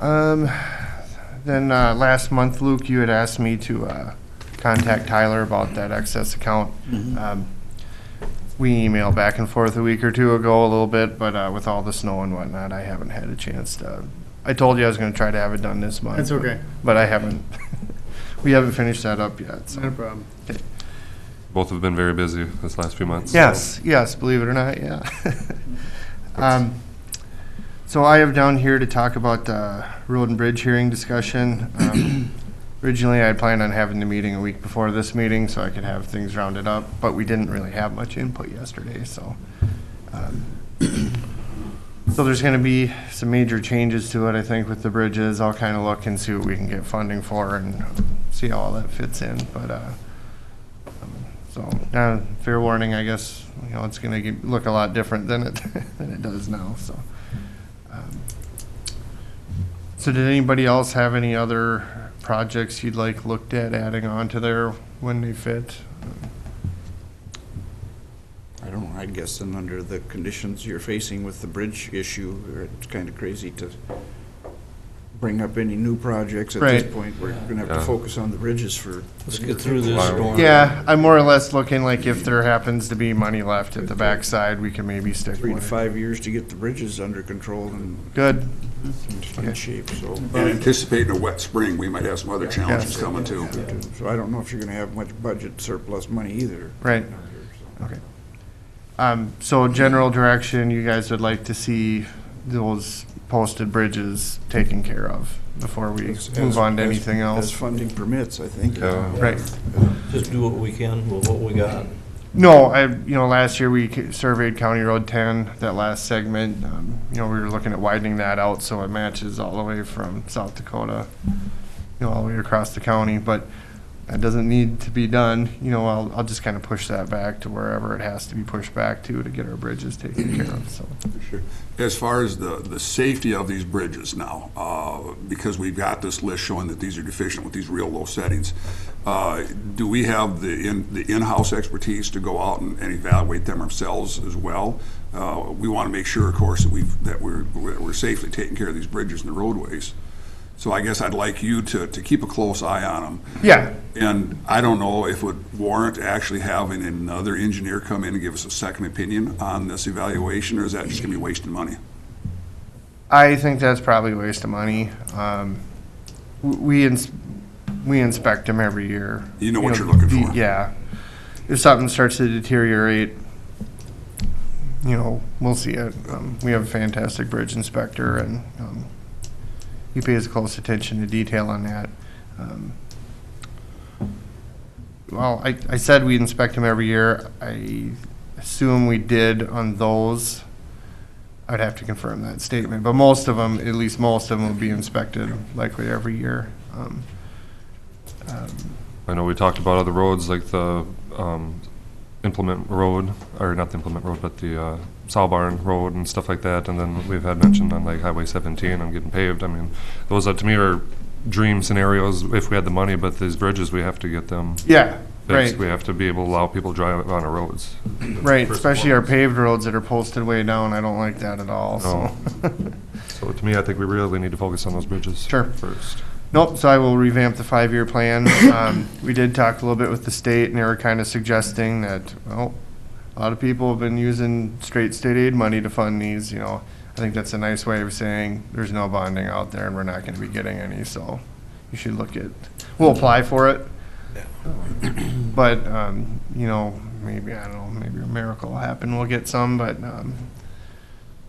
Um, then, last month, Luke, you had asked me to, contact Tyler about that excess account. We emailed back and forth a week or two ago a little bit, but, with all the snow and whatnot, I haven't had a chance to, I told you I was gonna try to have it done this month. That's okay. But I haven't, we haven't finished that up yet, Not a so. problem. Both have been very busy this last few months. Yes, yes, believe it or not, yeah. So I have down here to talk about the road and bridge hearing discussion. Originally, I had planned on having the meeting a week before this meeting so I could have things rounded up, but we didn't really have much input yesterday, so. So there's gonna be some major changes to it, I think, with the bridges. I'll kind of look and see what we can get funding for and see how all that fits in, but, so, fair warning, I guess, you know, it's gonna look a lot different than it does now, so. So did anybody else have any other projects you'd like looked at adding on to there when they fit? I don't know, I guess then under the conditions you're facing with the bridge issue, it's kind of crazy to bring up any new projects at this Right. point. We're gonna have to Yeah. focus on the bridges for. Let's get through this Wow. storm. Yeah, I'm more or less looking like if there happens to be money left at the backside, we can maybe stick 3 to with it. 5 years to get the bridges under control and Good, in shape, so. And anticipating a wet spring, we might have some other challenges Yes. coming too. So I don't know if you're gonna have much budget surplus money either. right, okay. So general direction, you guys would like to see those posted bridges taken care of before we move on to anything As else? funding permits, I think. Yeah. Right. Just do what we can with what we got. No, last year we surveyed County Road 10, that last segment. We were looking at widening that out so it matches all the way from South Dakota, all the way across the county, but that doesn't need to be done. I'll just kind of push that back to wherever it has to be pushed back to get our bridges taken care of, so. Sure. As far as the safety of these bridges now, because we've got this list showing that these are deficient with these real low settings, do we have the in-house expertise to go out and evaluate them ourselves as well? We want to make sure, of course, that we're safely taking care of these bridges and the roadways. So I guess I'd like you to keep a close eye on them. Yeah, And I don't know if it would warrant actually having another engineer come in and give us a second opinion on this evaluation, or is that just gonna be wasting money? I think that's probably a waste of money. We inspect them every year. You know what you're looking for. Yeah. If something starts to deteriorate, we'll see it. We have a fantastic bridge inspector, and he pays close attention to detail on that. Well, I said we inspect them every year. I assume we did on those. I'd have to confirm that statement, but most of them, at least most of them, will be inspected likely every year. I know we talked about other roads like the Implement Road, or not the Implement Road, but the Sow Barn Road and stuff like that. And then we've had mentioned on like Highway 17 on getting paved. I mean, those to me are dream scenarios if we had the money, but these bridges, we have to get them Yeah, fixed. right. We have to be able to allow people to drive on our roads. Right, especially our paved roads that are posted way down. I don't like that at all, so. So to me, I think we really need to focus on those bridges Sure. first. Nope, so I will revamp the 5-year plan. We did talk a little bit with the state, and they were kind of suggesting that, well, a lot of people have been using straight state aid money to fund these, you know. I think that's a nice way of saying there's no bonding out there and we're not gonna be getting any, so you should look at, we'll apply for it. But, you know, maybe, I don't know, maybe a miracle will happen, we'll get some, but,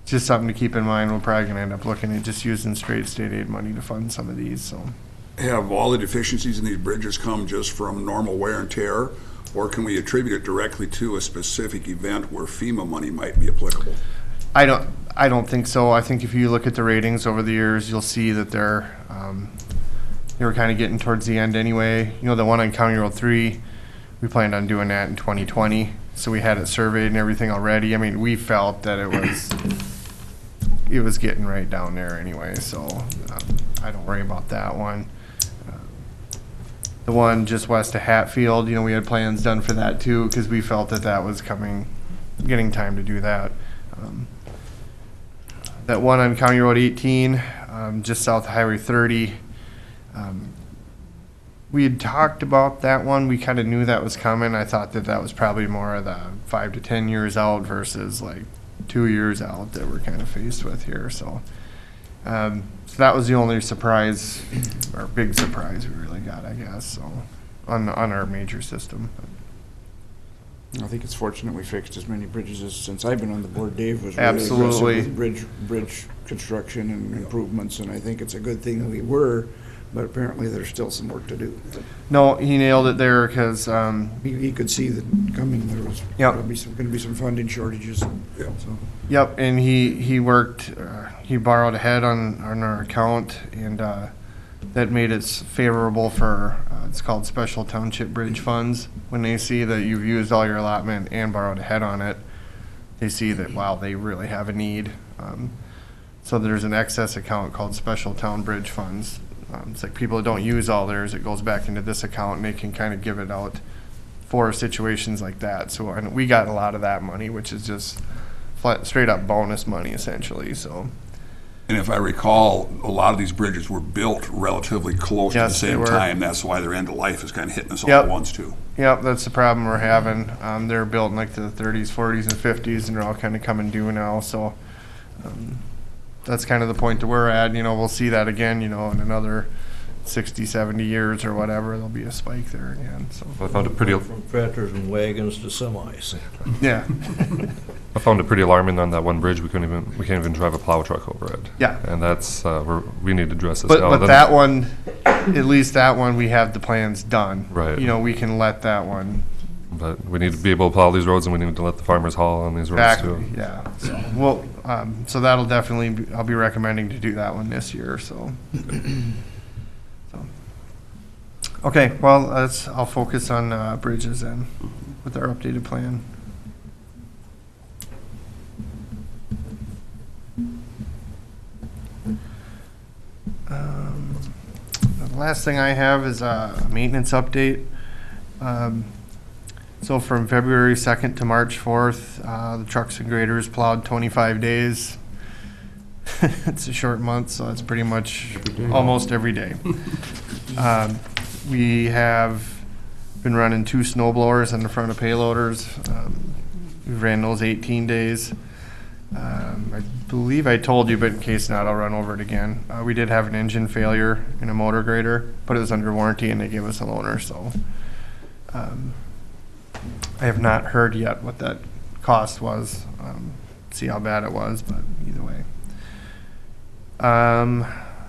just something to keep in mind. We're probably gonna end up looking at just using straight state aid money to fund some of these, so. Have all the deficiencies in these bridges come just from normal wear and tear? Or can we attribute it directly to a specific event where FEMA money might be applicable? I don't think so. I think if you look at the ratings over the years, you'll see that they were kind of getting towards the end anyway. You know, the one on County Road 3, we planned on doing that in 2020, so we had it surveyed and everything already. I mean, we felt that it was getting right down there anyway, so I don't worry about that one. The one just west of Hatfield, you know, we had plans done for that too, because we felt that that was getting time to do that. That one on County Road 18, just south of Highway 30, we had talked about that one. We kind of knew that was coming. I thought that that was probably more of the 5 to 10 years out versus like 2 years out that we're kind of faced with here. So, so that was the only surprise, or big surprise we really got, I guess. So, on our major system. I think it's fortunate we fixed as many bridges as since I've been on the board. Dave was really Absolutely. aggressive with bridge construction and improvements, and I think it's a good thing we were, but apparently there's still some work to do. No, he nailed it there because He could see that coming, there was Yep. gonna be some funding shortages. Yep. So, Yep, and he worked, he borrowed ahead on our account, and that made it favorable for, it's called Special Township Bridge Funds. When they see that you've used all your allotment and borrowed ahead on it, they see that, wow, they really have a need. So there's an excess account called Special Town Bridge Funds. It's like people that don't use all theirs, it goes back into this account, and they can kind of give it out for situations like that. So and we got a lot of that money, which is just flat, straight up bonus money essentially, so. And if I recall, a lot of these bridges were built relatively close to the Yes, they same were. time. That's why their end of life is kind of hitting us all Yep. at once too. Yep, that's the problem we're having. They're built in like the 30s, 40s, and 50s, and they're all kind of coming due now, so that's kind of the point that we're at. You know, we'll see that again, you know, in another 60, 70 years or whatever, there'll be a spike there again, so. I found it pretty, From tractors and wagons to semis. Yeah, I found it pretty alarming on that one bridge. We can't even drive a plow truck over it. yeah. And that's, we need to address this now. But that one, at least that one, we have the plans done. Right. You know, we can let that one. But we need to be able to plow these roads, and we need to let the farmers haul on these roads Exactly, too. yeah. So, well, so that'll definitely, I'll be recommending to do that one this year, so. So. Okay, well, I'll focus on bridges then with our updated plan. The last thing I have is a maintenance update. So from February 2nd to March 4th, the trucks and graders plowed 25 days. It's a short month, so it's pretty much almost every day. We have been running 2 snow blowers in the front of payloaders. We ran those 18 days. I believe I told you, but in case not, I'll run over it again. We did have an engine failure in a motor grader, but it was under warranty and they gave us a loaner, so. I have not heard yet what that cost was, see how bad it was, but either way.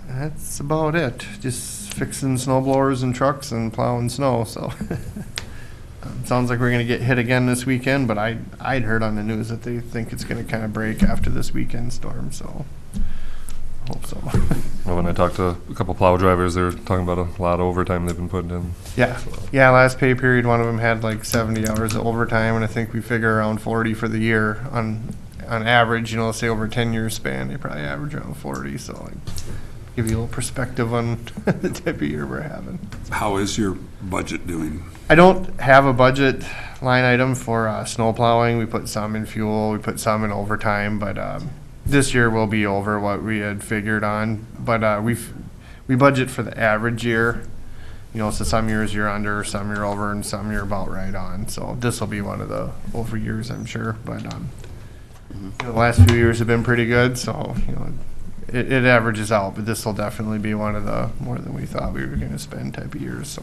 That's about it. Just fixing snow blowers and trucks and plowing snow, so. Sounds like we're gonna get hit again this weekend, but I'd heard on the news that they think it's gonna kind of break after this weekend storm, so. Hope so. Well, when I talked to a couple plow drivers, they were talking about a lot of overtime they've been putting in. Yeah, last pay period, one of them had like 70 hours of overtime, and I think we figure around 40 for the year on average, you know, say over a 10-year span, they probably average around 40, so like, give you a little perspective on the type of year we're having. How is your budget doing? I don't have a budget line item for snow plowing. We put some in fuel, we put some in overtime, but this year will be over what we had figured on. But we we budget for the average year. You know, so some years you're under, some you're over, and some you're about right on. So this will be one of the over years, I'm sure. But you know, the last few years have been pretty good, so you know, it averages out. But this will definitely be one of the more than we thought we were going to spend type of years. So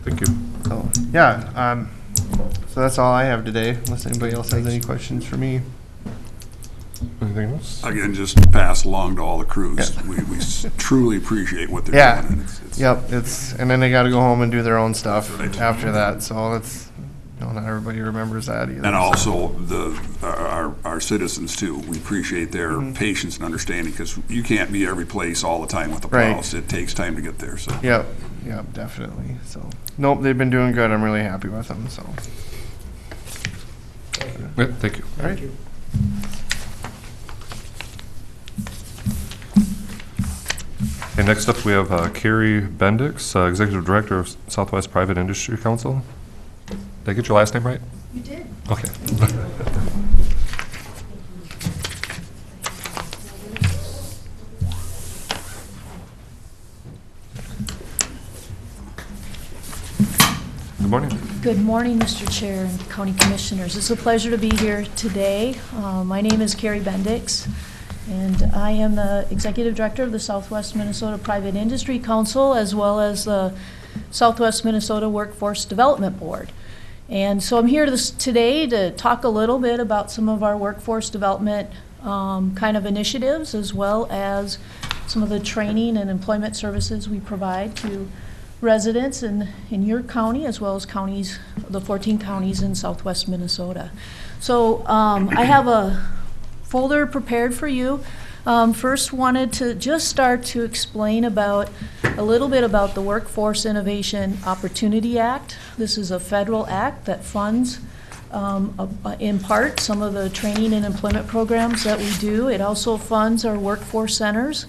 Thank you. so yeah, so that's all I have today. Unless anybody else has any questions for me. Anything else? Again, just pass along to all the crews. We truly appreciate what they're Yeah. doing. And it's- Yep, and then they got to go home and do their own stuff Right. after that. So it's, you know, not everybody remembers that either. And also our citizens too. We appreciate their patience and understanding, because you can't be every place all the time with the Right. plows. It takes time to get there. So Yep, definitely. So nope, they've been doing good. I'm really happy with them. So Yeah, thank you. all right. Okay, next up, we have Carrie Bendix, Executive Director of Southwest Private Industry Council. Did I get your last name right? You did. Okay. Good morning. Good morning, Mr. Chair and County Commissioners. It's a pleasure to be here today. My name is Carrie Bendix, and I am the Executive Director of the Southwest Minnesota Private Industry Council, as well as the Southwest Minnesota Workforce Development Board. And so I'm here today to talk a little bit about some of our workforce development kind of initiatives, as well as some of the training and employment services we provide to residents in your county, as well as counties, the 14 counties in southwest Minnesota. So I have a folder prepared for you. First, wanted to just start to explain a little bit about the Workforce Innovation Opportunity Act. This is a federal act that funds, in part, some of the training and employment programs that we do. It also funds our workforce centers.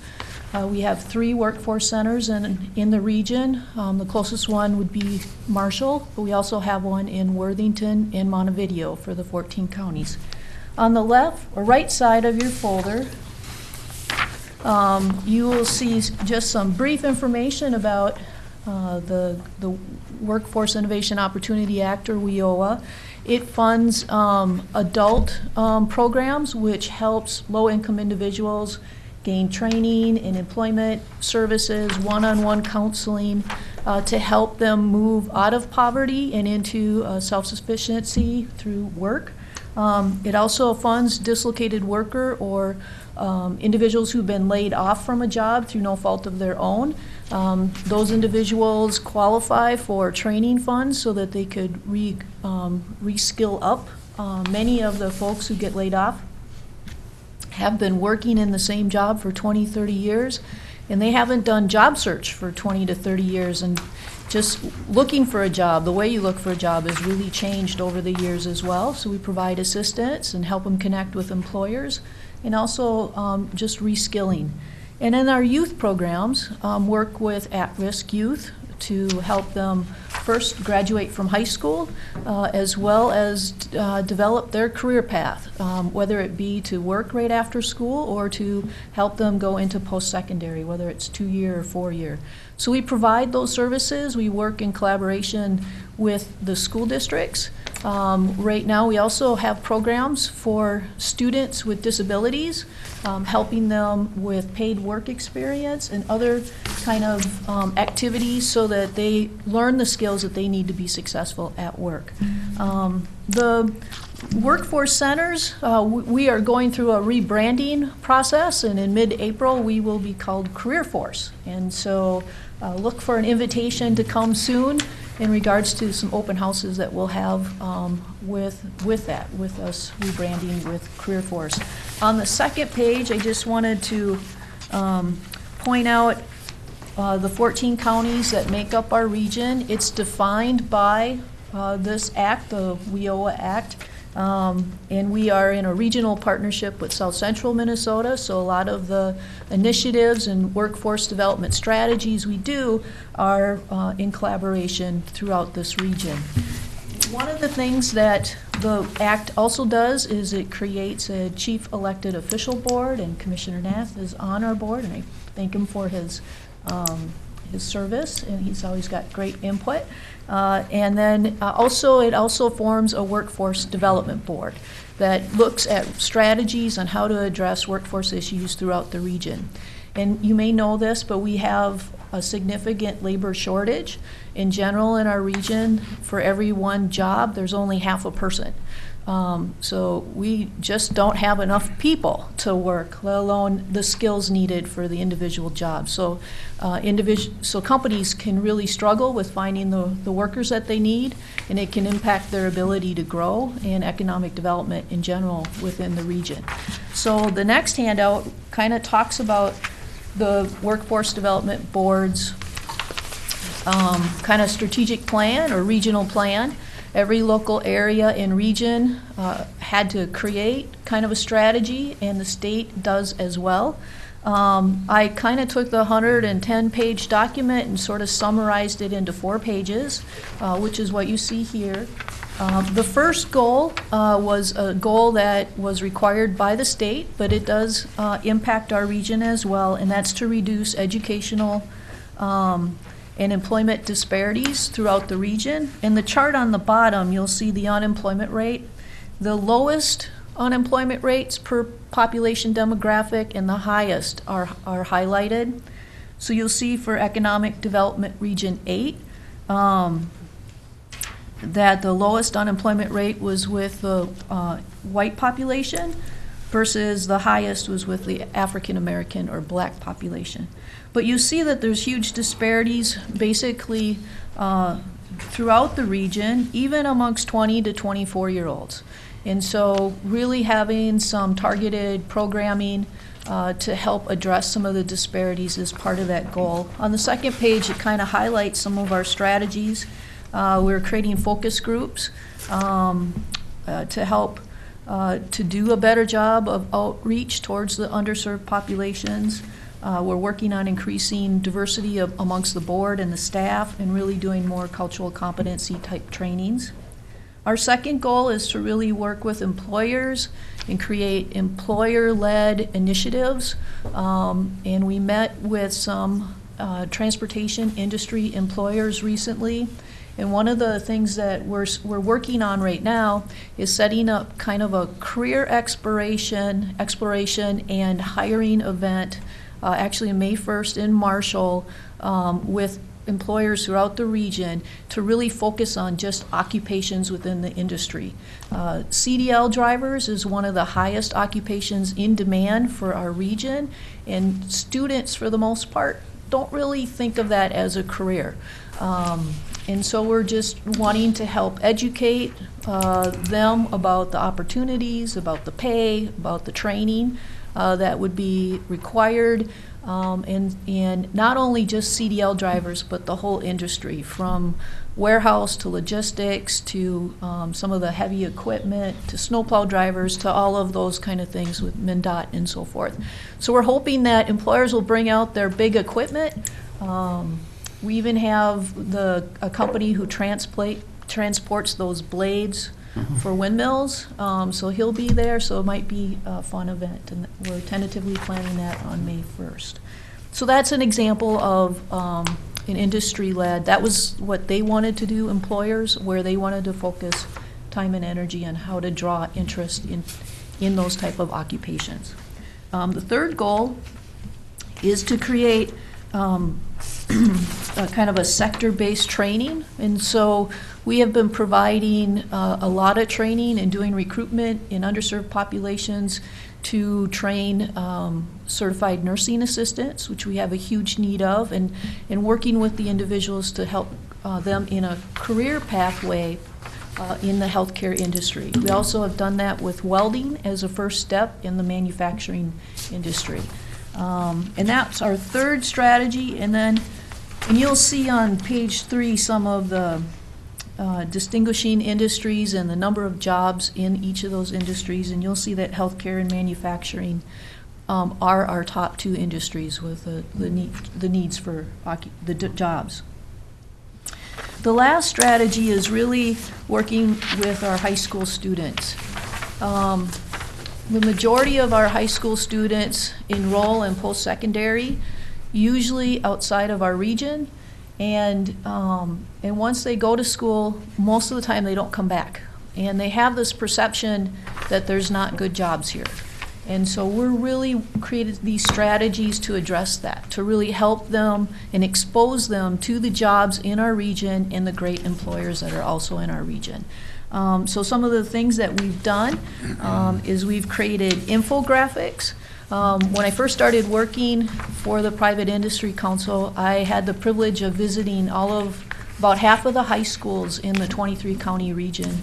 We have 3 workforce centers in the region. The closest one would be Marshall, but we also have one in Worthington and Montevideo for the 14 counties. On the left or right side of your folder, you will see just some brief information about the Workforce Innovation Opportunity Act, or WIOA. It funds adult programs, which helps low-income individuals gain training and employment services, one-on-one counseling to help them move out of poverty and into self-sufficiency through work. It also funds dislocated worker or individuals who've been laid off from a job through no fault of their own. Those individuals qualify for training funds so that they could re-skill up. Many of the folks who get laid off have been working in the same job for 20, 30 years, and they haven't done job search for 20 to 30 years. And just looking for a job, the way you look for a job has really changed over the years as well. So we provide assistance and help them connect with employers, and also just reskilling. And in our youth programs, work with at-risk youth to help them first graduate from high school, as well as develop their career path, whether it be to work right after school or to help them go into post-secondary, whether it's 2-year or 4-year. So we provide those services. We work in collaboration with the school districts. Right now, we also have programs for students with disabilities, helping them with paid work experience and other kind of activities so that they learn the skills that they need to be successful at work. The workforce centers, we are going through a rebranding process, and in mid-April, we will be called Career Force. And so look for an invitation to come soon in regards to some open houses that we'll have with us rebranding with Career Force. On the second page, I just wanted to point out the 14 counties that make up our region. It's defined by this act, the WIOA Act, and we are in a regional partnership with South Central Minnesota, so a lot of the initiatives and workforce development strategies we do are in collaboration throughout this region. One of the things that the act also does is it creates a chief elected official board, and Commissioner Nath is on our board, and I thank him for his service, and he's always got great input. And then it also forms a workforce development board that looks at strategies on how to address workforce issues throughout the region. And you may know this, but we have a significant labor shortage. In general, in our region, for every one job, there's only half a person. So we just don't have enough people to work, let alone the skills needed for the individual jobs. So so companies can really struggle with finding the workers that they need, and it can impact their ability to grow and economic development in general within the region. So the next handout kind of talks about the Workforce Development Board's kind of strategic plan or regional plan. Every local area and region had to create kind of a strategy, and the state does as well. I kind of took the 110-page document and sort of summarized it into 4 pages, which is what you see here. The first goal was a goal that was required by the state, but it does impact our region as well, and that's to reduce educational and employment disparities throughout the region. In the chart on the bottom, you'll see the unemployment rate. The lowest unemployment rates per population demographic and the highest are highlighted. So you'll see for Economic Development Region 8, that the lowest unemployment rate was with the white population versus the highest was with the African American or black population. But you see that there's huge disparities basically throughout the region, even amongst 20 to 24-year-olds. And so really having some targeted programming to help address some of the disparities is part of that goal. On the second page, it kind of highlights some of our strategies. We're creating focus groups to help to do a better job of outreach towards the underserved populations. We're working on increasing diversity amongst the board and the staff and really doing more cultural competency type trainings. Our second goal is to really work with employers and create employer-led initiatives. And we met with some transportation industry employers recently. And one of the things that we're working on right now is setting up kind of a career exploration and hiring event, actually on May 1st in Marshall, with employers throughout the region to really focus on just occupations within the industry. CDL drivers is one of the highest occupations in demand for our region, and students, for the most part, don't really think of that as a career. And so we're just wanting to help educate them about the opportunities, about the pay, about the training that would be required, and not only just CDL drivers, but the whole industry, from warehouse to logistics to some of the heavy equipment to snowplow drivers to all of those kind of things with MnDOT and so forth. So we're hoping that employers will bring out their big equipment. We even have a company who transports those blades for windmills, so he'll be there, so it might be a fun event, and we're tentatively planning that on May 1st. So that's an example of an industry-led. That was what they wanted to do, employers, where they wanted to focus time and energy on how to draw interest in those type of occupations. The third goal is to create kind of a sector-based training, and so we have been providing a lot of training and doing recruitment in underserved populations to train certified nursing assistants, which we have a huge need of, and working with the individuals to help them in a career pathway in the healthcare industry. We also have done that with welding as a first step in the manufacturing industry. And that's our third strategy. And you'll see on page 3 some of the distinguishing industries and the number of jobs in each of those industries. And you'll see that healthcare and manufacturing are our top 2 industries with the needs for the jobs. the last strategy is really working with our high school students. The majority of our high school students enroll in post-secondary, usually outside of our region, and once they go to school, most of the time they don't come back. And they have this perception that there's not good jobs here. And so we're really created these strategies to address that, to really help them and expose them to the jobs in our region and the great employers that are also in our region. So some of the things that we've done is we've created infographics. When I first started working for the Private Industry Council, I had the privilege of visiting about half of the high schools in the 23 county region.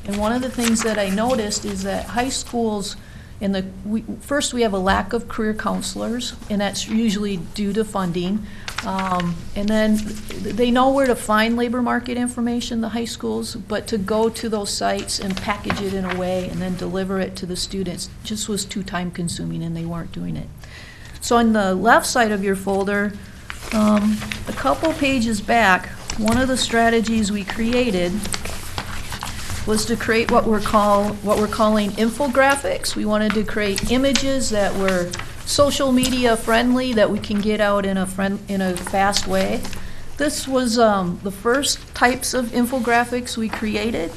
And one of the things that I noticed is that high schools, first we have a lack of career counselors, and that's usually due to funding. And then they know where to find labor market information, the high schools, but to go to those sites and package it in a way and then deliver it to the students just was too time consuming, and they weren't doing it. So on the left side of your folder, a couple pages back, one of the strategies we created was to create what we're calling infographics. We wanted to create images that were social media friendly, that we can get out in a fast way. This was the first types of infographics we created.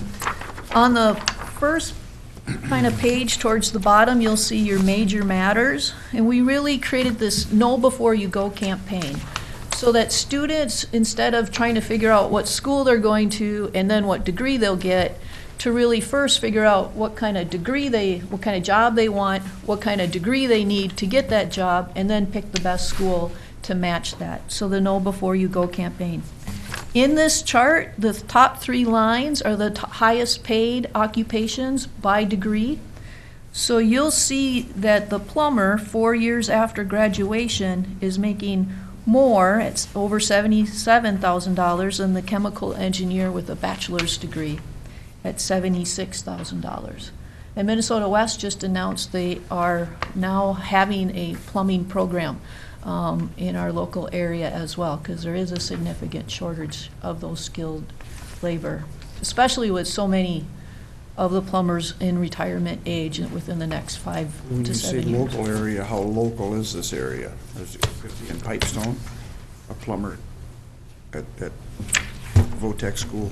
On the first kind of page towards the bottom, you'll see your major matters, and we really created this Know Before You Go campaign, so that students, instead of trying to figure out what school they're going to and then what degree they'll get, to really first figure out what kind of job they want, what kind of degree they need to get that job, and then pick the best school to match that. So the Know Before You Go campaign. In this chart, the top 3 lines are the highest paid occupations by degree. So you'll see that the plumber, 4 years after graduation, is making more, it's over $77,000, than the chemical engineer with a bachelor's degree at $76,000. And Minnesota West just announced they are now having a plumbing program in our local area as well, because there is a significant shortage of those skilled labor, especially with so many of the plumbers in retirement age within the next 5 to 7 years. When you say local area, how local is this area? Is it in Pipestone, a plumber at Votech School?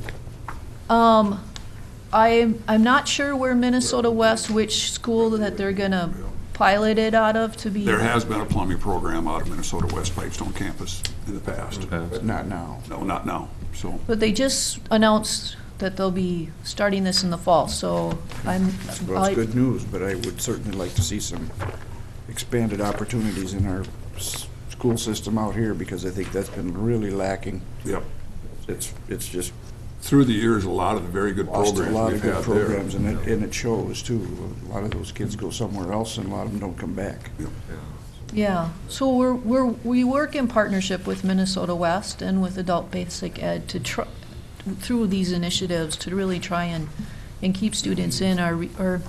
I'm not sure where Minnesota West, which school that they're going to pilot it out of to be. There has been a plumbing program out of Minnesota West Pipestone campus in the past. But not now. No, not now, so. But they just announced that they'll be starting this in the fall, so Well, it's good news, but I would certainly like to see some expanded opportunities in our school system out here, because I think that's been really lacking. Yep. It's just Through the years, a lot of the very good lost programs a lot of we've good had there. programs, and it shows too. A lot of those kids go somewhere else, and a lot of them don't come back. Yep. Yeah, so we work in partnership with Minnesota West and with Adult Basic Ed through these initiatives to really try and keep students in or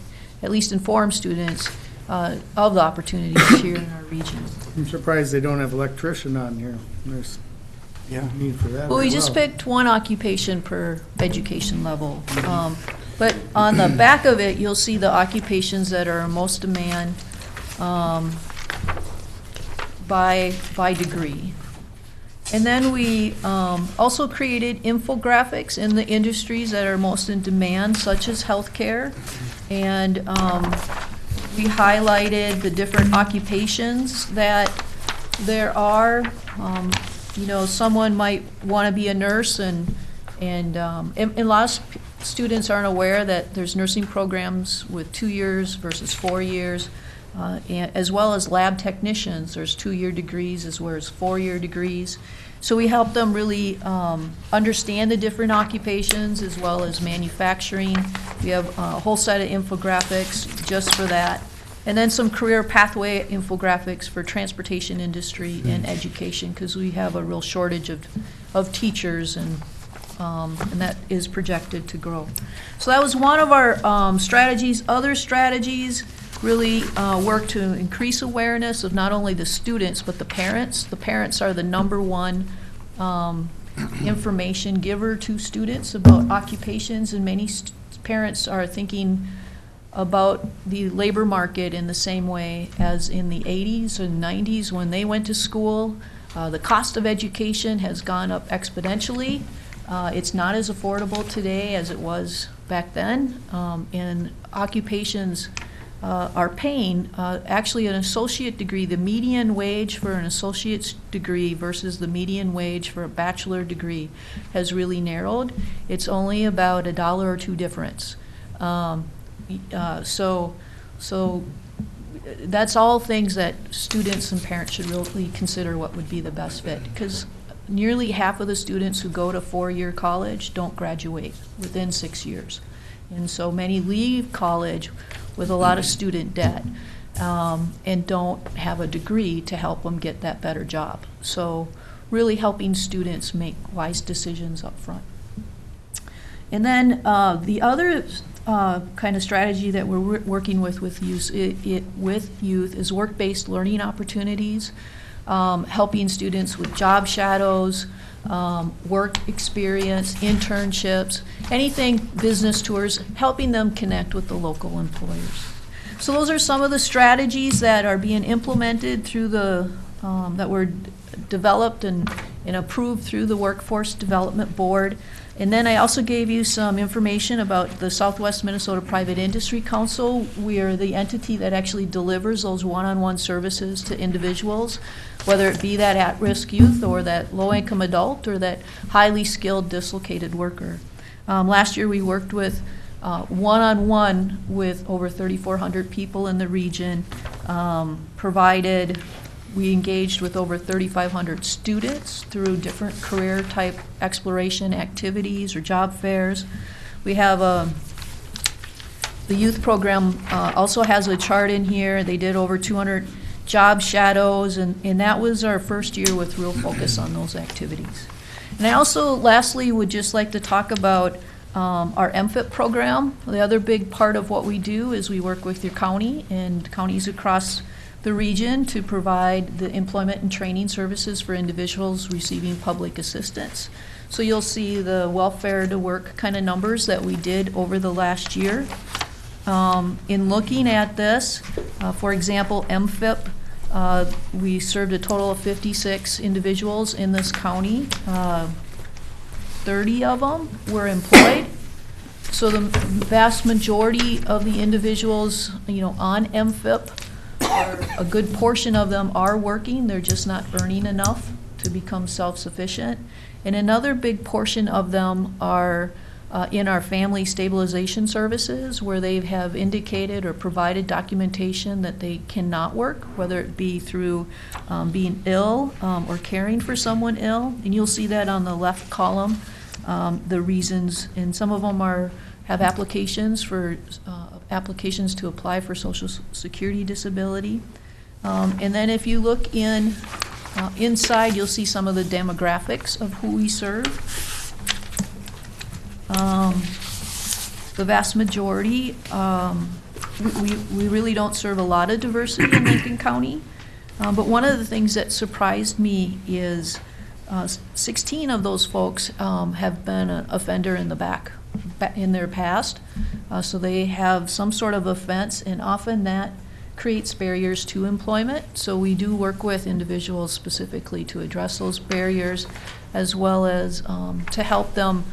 at least inform students of the opportunities here in our region. I'm surprised they don't have electrician on here. There's need for that. Well, we as just picked one occupation per education level. But on the back of it, you'll see the occupations that are most demand by degree. And then we also created infographics in the industries that are most in demand, such as healthcare. And we highlighted the different occupations that there are. You know, someone might want to be a nurse, and a lot of students aren't aware that there's nursing programs with 2 years versus 4 years. As well as lab technicians. There's 2-year degrees as well as 4-year degrees. So we help them really understand the different occupations as well as manufacturing. We have a whole set of infographics just for that. And then some career pathway infographics for transportation industry and education, because we have a real shortage of teachers, and that is projected to grow. So that was one of our strategies. Other strategies really work to increase awareness of not only the students but the parents. The parents are the number one information giver to students about occupations, and many parents are thinking about the labor market in the same way as in the 80s and 90s when they went to school. The cost of education has gone up exponentially. It's not as affordable today as it was back then, and occupations are paying, actually an associate degree, the median wage for an associate's degree versus the median wage for a bachelor degree has really narrowed. It's only about $1 or $2 difference. So that's all things that students and parents should really consider what would be the best fit, because nearly half of the students who go to 4-year college don't graduate within 6 years. And so many leave college with a lot of student debt and don't have a degree to help them get that better job. So really helping students make wise decisions up front. And then the other kind of strategy that we're working with youth is work-based learning opportunities, helping students with job shadows, work experience, internships, anything business tours, helping them connect with the local employers. So those are some of the strategies that are being implemented through the, that were developed and approved through the Workforce Development Board. And then I also gave you some information about the Southwest Minnesota Private Industry Council. We are the entity that actually delivers those one-on-one services to individuals, whether it be that at-risk youth or that low-income adult or that highly skilled dislocated worker. Last year we worked with one-on-one with over 3,400 people in the region, we engaged with over 3,500 students through different career type exploration activities or job fairs. We have the youth program also has a chart in here. They did over 200 job shadows, and that was our first year with real focus on those activities. And I also lastly would just like to talk about our MFIP program. The other big part of what we do is we work with your county and counties across the region to provide the employment and training services for individuals receiving public assistance. So you'll see the welfare to work kind of numbers that we did over the last year. In looking at this, for example, MFIP, we served a total of 56 individuals in this county. 30 of them were employed. So the vast majority of the individuals, on MFIP, a good portion of them are working, they're just not earning enough to become self-sufficient. And another big portion of them are in our family stabilization services, where they have indicated or provided documentation that they cannot work, whether it be through being ill or caring for someone ill. And you'll see that on the left column, the reasons, and some of them have applications applications to apply for Social Security disability. And then if you look inside, you'll see some of the demographics of who we serve. The vast majority, we really don't serve a lot of diversity in Lincoln County. But one of the things that surprised me is 16 of those folks have been an offender in their past. So they have some sort of offense, and often that creates barriers to employment. So we do work with individuals specifically to address those barriers, as well as to help them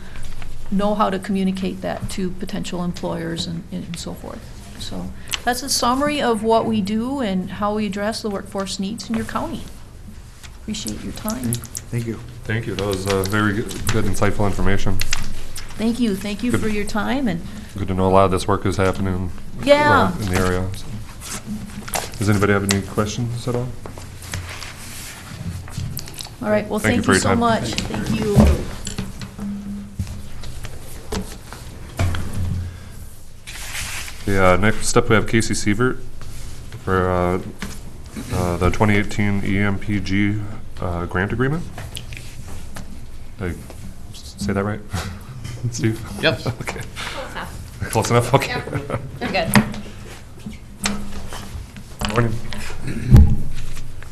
know how to communicate that to potential employers and so forth. So that's a summary of what we do and how we address the workforce needs in your county. Appreciate your time. Thank you. Thank you. That was very good, insightful information. Thank you. Thank you for your time. And good to know a lot of this work is happening in the area. So. Does anybody have any questions at all? All right. Well, thank you so much. Thank you. Yeah, next up we have Casey Sievert for the 2018 EMPG grant agreement. Did I say that right? Steve? Yep. Okay. Close enough? Okay. Yep. You're good. Morning.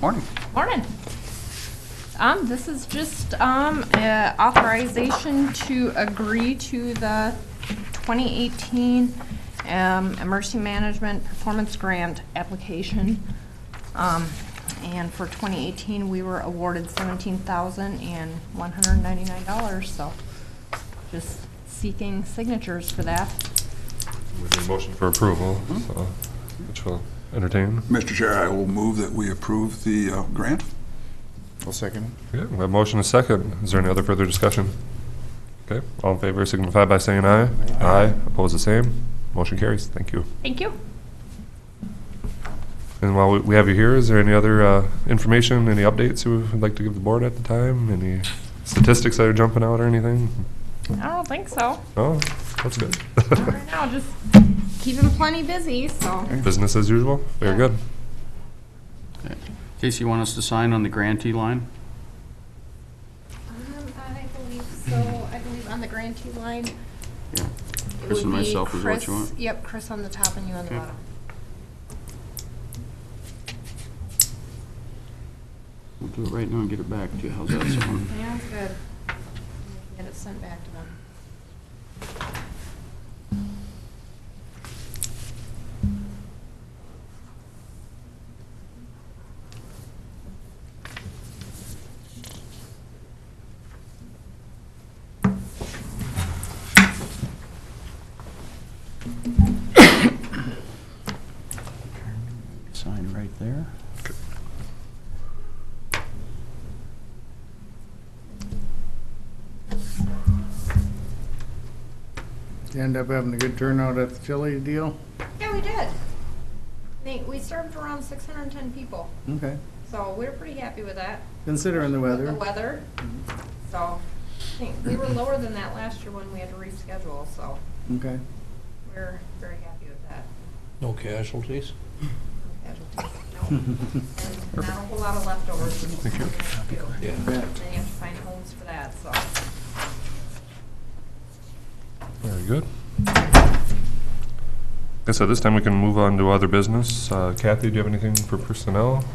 Morning. Morning. This is just authorization to agree to the 2018 Emergency Management Performance Grant application. And for 2018, we were awarded $17,199, so just seeking signatures for that. We need a motion for approval, so, which we'll entertain. Mr. Chair, I will move that we approve the grant. I'll second Okay, we have a motion and a second. Is there any other further discussion? Okay, all in favor signify by saying aye. Aye. Opposed, the same. Motion carries. Thank you. Thank you. And while we have you here, is there any other information, any updates you would like to give the board at the time? Any statistics that are jumping out or anything? I don't think so. Oh, that's good. Right now, just keeping plenty busy, so. Business as usual? Very good. Okay. Casey, you want us to sign on the grantee line? I believe so. I believe on the grantee line. Yeah. it Chris and would be myself is what you Chris- want? Yep, Chris on the top and you on the Okay. bottom. We'll do it right now and get it back to you. How's that sound? Sounds good. Get it sent back to them. Sign right there. You end up having a good turnout at the chili deal? Yeah, we did. We served around 610 people, Okay. so we're pretty happy with that. Considering the With weather. the weather. So, I think we were lower than that last year when we had to reschedule, so Okay. we're very happy with that. No casualties? Casualties, no. And not a whole lot of leftovers. Thank you. Yeah. Then you have to find homes for that, so. Very good. I guess at this time we can move on to other business. Kathy, do you have anything for personnel?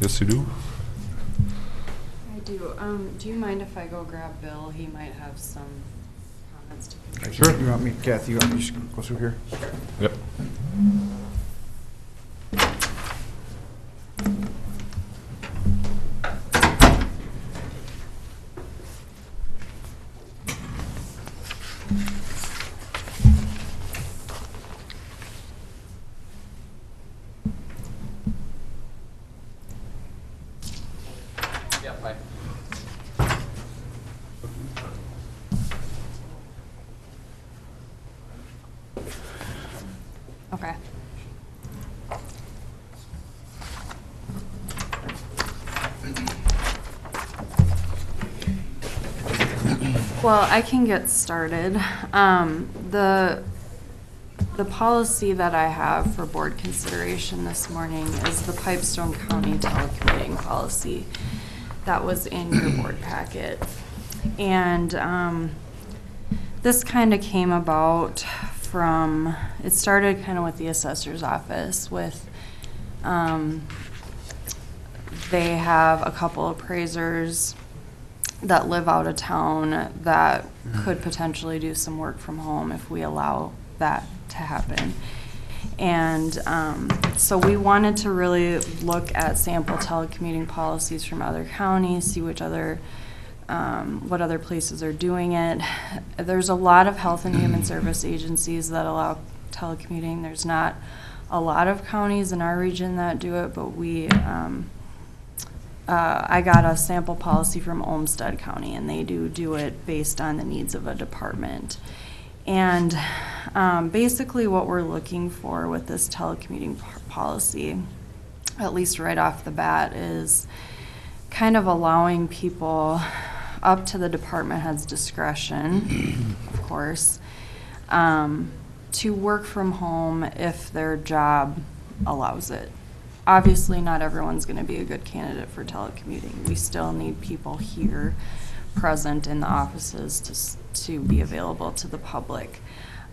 Yes, you do. I do. Do you mind if I go grab Bill? He might have some comments to contribute. Sure. You want me, Kathy, you want me to just go through here? Yep. Yeah, bye. Okay. Well, I can get started. The policy that I have for board consideration this morning is the Pipestone County telecommuting policy that was in your board packet. And this kind of came about from, it started kind of with the assessor's office with, they have a couple appraisers that live out of town that could potentially do some work from home if we allow that to happen. And so we wanted to really look at sample telecommuting policies from other counties, see which other, what other places are doing it. There's a lot of health and human service agencies that allow telecommuting. There's not a lot of counties in our region that do it, but we, I got a sample policy from Olmsted County, and they do it based on the needs of a department. And basically what we're looking for with this telecommuting policy, at least right off the bat, is kind of allowing people, up to the department head's discretion, of course, to work from home if their job allows it. Obviously, not everyone's going to be a good candidate for telecommuting. We still need people here present in the offices to be available to the public.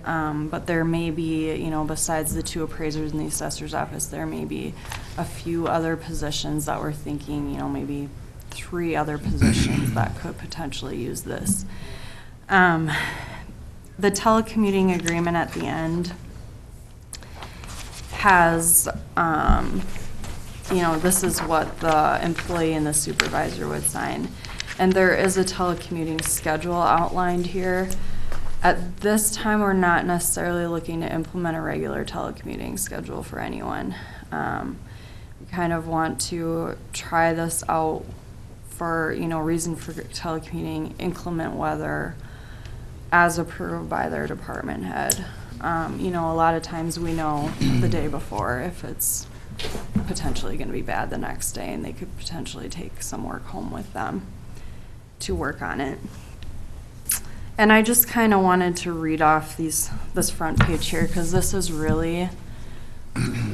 But there may be, you know, besides the two appraisers in the assessor's office, there may be a few other positions that we're thinking, you know, maybe 3 other positions that could potentially use this. The telecommuting agreement at the end has, this is what the employee and the supervisor would sign. And there is a telecommuting schedule outlined here. At this time, we're not necessarily looking to implement a regular telecommuting schedule for anyone. We kind of want to try this out for, reason for telecommuting, inclement weather, as approved by their department head. A lot of times we know the day before if it's potentially going to be bad the next day, and they could potentially take some work home with them to work on it. And I just kind of wanted to read off this front page here, because this is really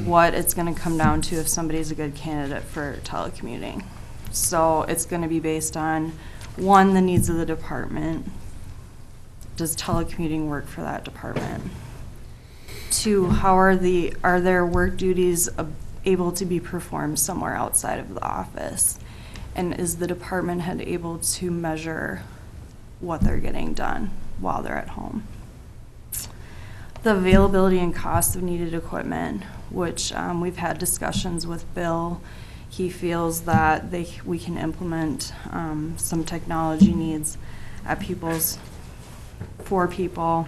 what it's going to come down to if somebody's a good candidate for telecommuting. So it's going to be based on, 1, the needs of the department. Does telecommuting work for that department? 2, how are their work duties able to be performed somewhere outside of the office? And is the department head able to measure what they're getting done while they're at home? The availability and cost of needed equipment, which we've had discussions with Bill. He feels that we can implement some technology needs for people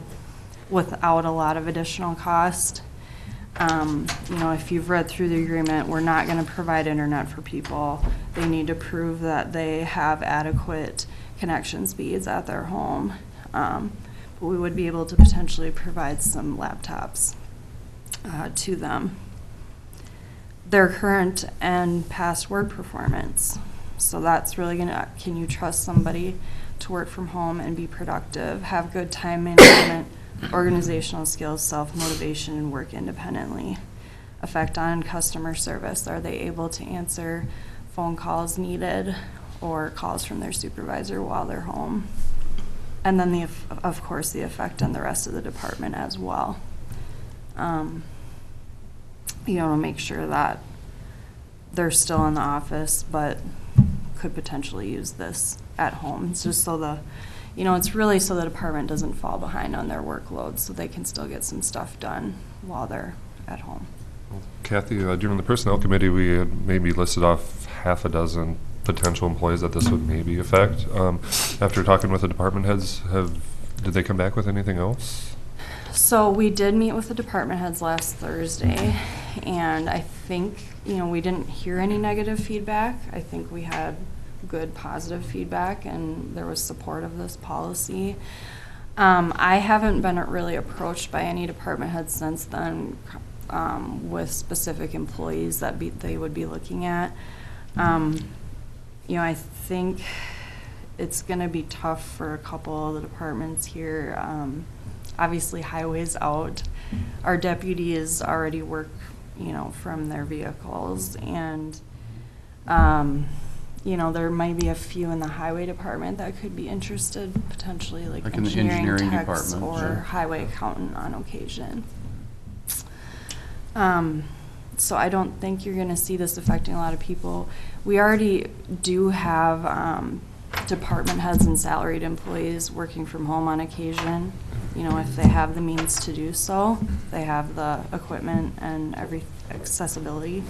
without a lot of additional cost. If you've read through the agreement, we're not going to provide internet for people. They need to prove that they have adequate connection speeds at their home. But we would be able to potentially provide some laptops to them. Their current and past work performance. So that's really can you trust somebody to work from home and be productive, have good time management, organizational skills, self-motivation, and work independently? Effect on customer service. Are they able to answer phone calls needed or calls from their supervisor while they're home? And then, of course, the effect on the rest of the department as well. To make sure that they're still in the office, but could potentially use this at home. It's just so it's really so the department doesn't fall behind on their workload, so they can still get some stuff done while they're at home. Kathy, during the personnel committee, we had maybe listed off half a dozen potential employees that this would maybe affect. After talking with the department heads, did they come back with anything else? So we did meet with the department heads last Thursday, and I think, we didn't hear any negative feedback. I think we had good positive feedback, and there was support of this policy. I haven't been really approached by any department heads since then with specific employees that they would be looking at. I think it's going to be tough for a couple of the departments here. Obviously, highways out. Our deputies already work, from their vehicles, and there might be a few in the highway department that could be interested, potentially, like in the engineering techs department, or sure. highway accountant on occasion. So I don't think you're going to see this affecting a lot of people. We already do have department heads and salaried employees working from home on occasion. If they have the means to do so, they have the equipment and every accessibility.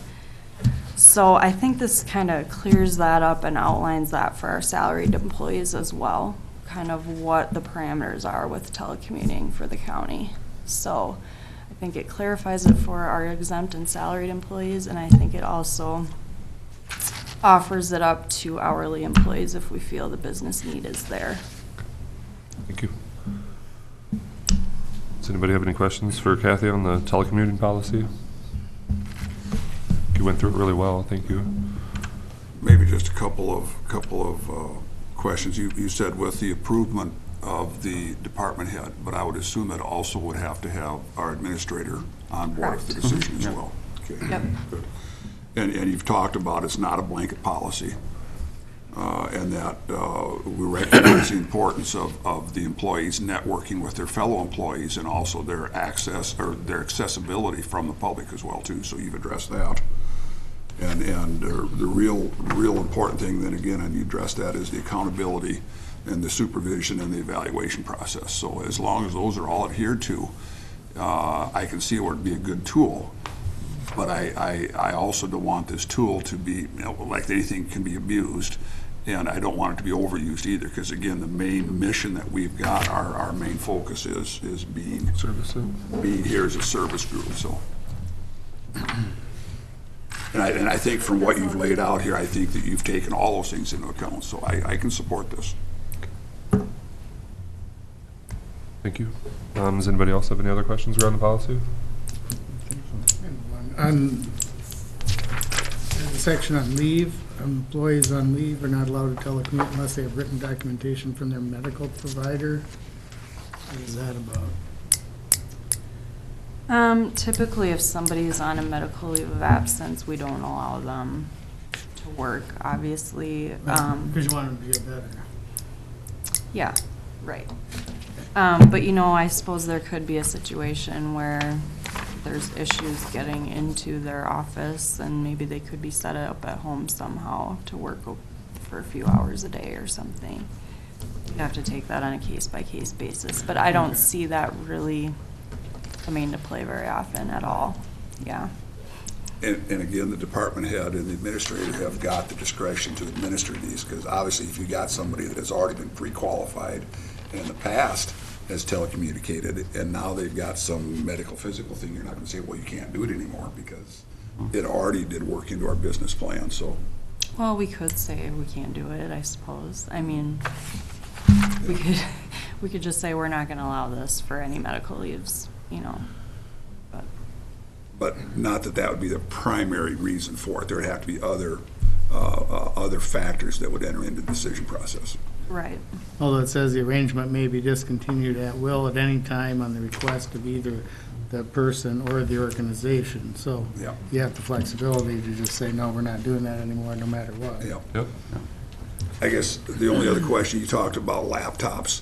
So I think this kind of clears that up and outlines that for our salaried employees as well, kind of what the parameters are with telecommuting for the county. So I think it clarifies it for our exempt and salaried employees, and I think it also offers it up to hourly employees if we feel the business need is there. Thank you. Does anybody have any questions for Kathy on the telecommuting policy? You went through it really well, thank you. Maybe just a couple of questions. You said with the approval of the department head, but I would assume that also would have to have our administrator on board with the decision as well. Okay. Yep. Good. And you've talked about it's not a blanket policy, and that we recognize the importance of the employees networking with their fellow employees, and also their access or their accessibility from the public as well too. So you've addressed that. And the real important thing, then again, and you addressed that, is the accountability and the supervision and the evaluation process. So as long as those are all adhered to, I can see where it'd be a good tool. But I also don't want this tool to be, like anything can be abused, and I don't want it to be overused either, because again, the main mission that we've got, our main focus is being here as a service group, so. And I think from what you've laid out here, I think that you've taken all those things into account, so I can support this. Thank you. Does anybody else have any other questions around the policy? On the section on leave, employees on leave are not allowed to telecommute unless they have written documentation from their medical provider. What is that about? Typically, if somebody is on a medical leave of absence, we don't allow them to work, obviously. Because you want them to get better. Yeah, right. But I suppose there could be a situation where there's issues getting into their office, and maybe they could be set up at home somehow to work for a few hours a day or something. You have to take that on a case-by-case basis, but I don't see that really coming into play very often at all. Yeah. And again, the department head and the administrator have got the discretion to administer these, because obviously if you got somebody that has already been pre-qualified and in the past has telecommunicated, and now they've got some medical, physical thing, you're not going to say, well, you can't do it anymore, because it already did work into our business plan, so. Well, we could say we can't do it, I suppose. I mean, we could just say we're not going to allow this for any medical leaves, But not that would be the primary reason for it. There would have to be other factors that would enter into the decision process. Right. Although it says the arrangement may be discontinued at will at any time on the request of either the person or the organization. So yeah, you have the flexibility to just say, no, we're not doing that anymore, no matter what. Yeah. Yep. I guess the only other question, you talked about laptops.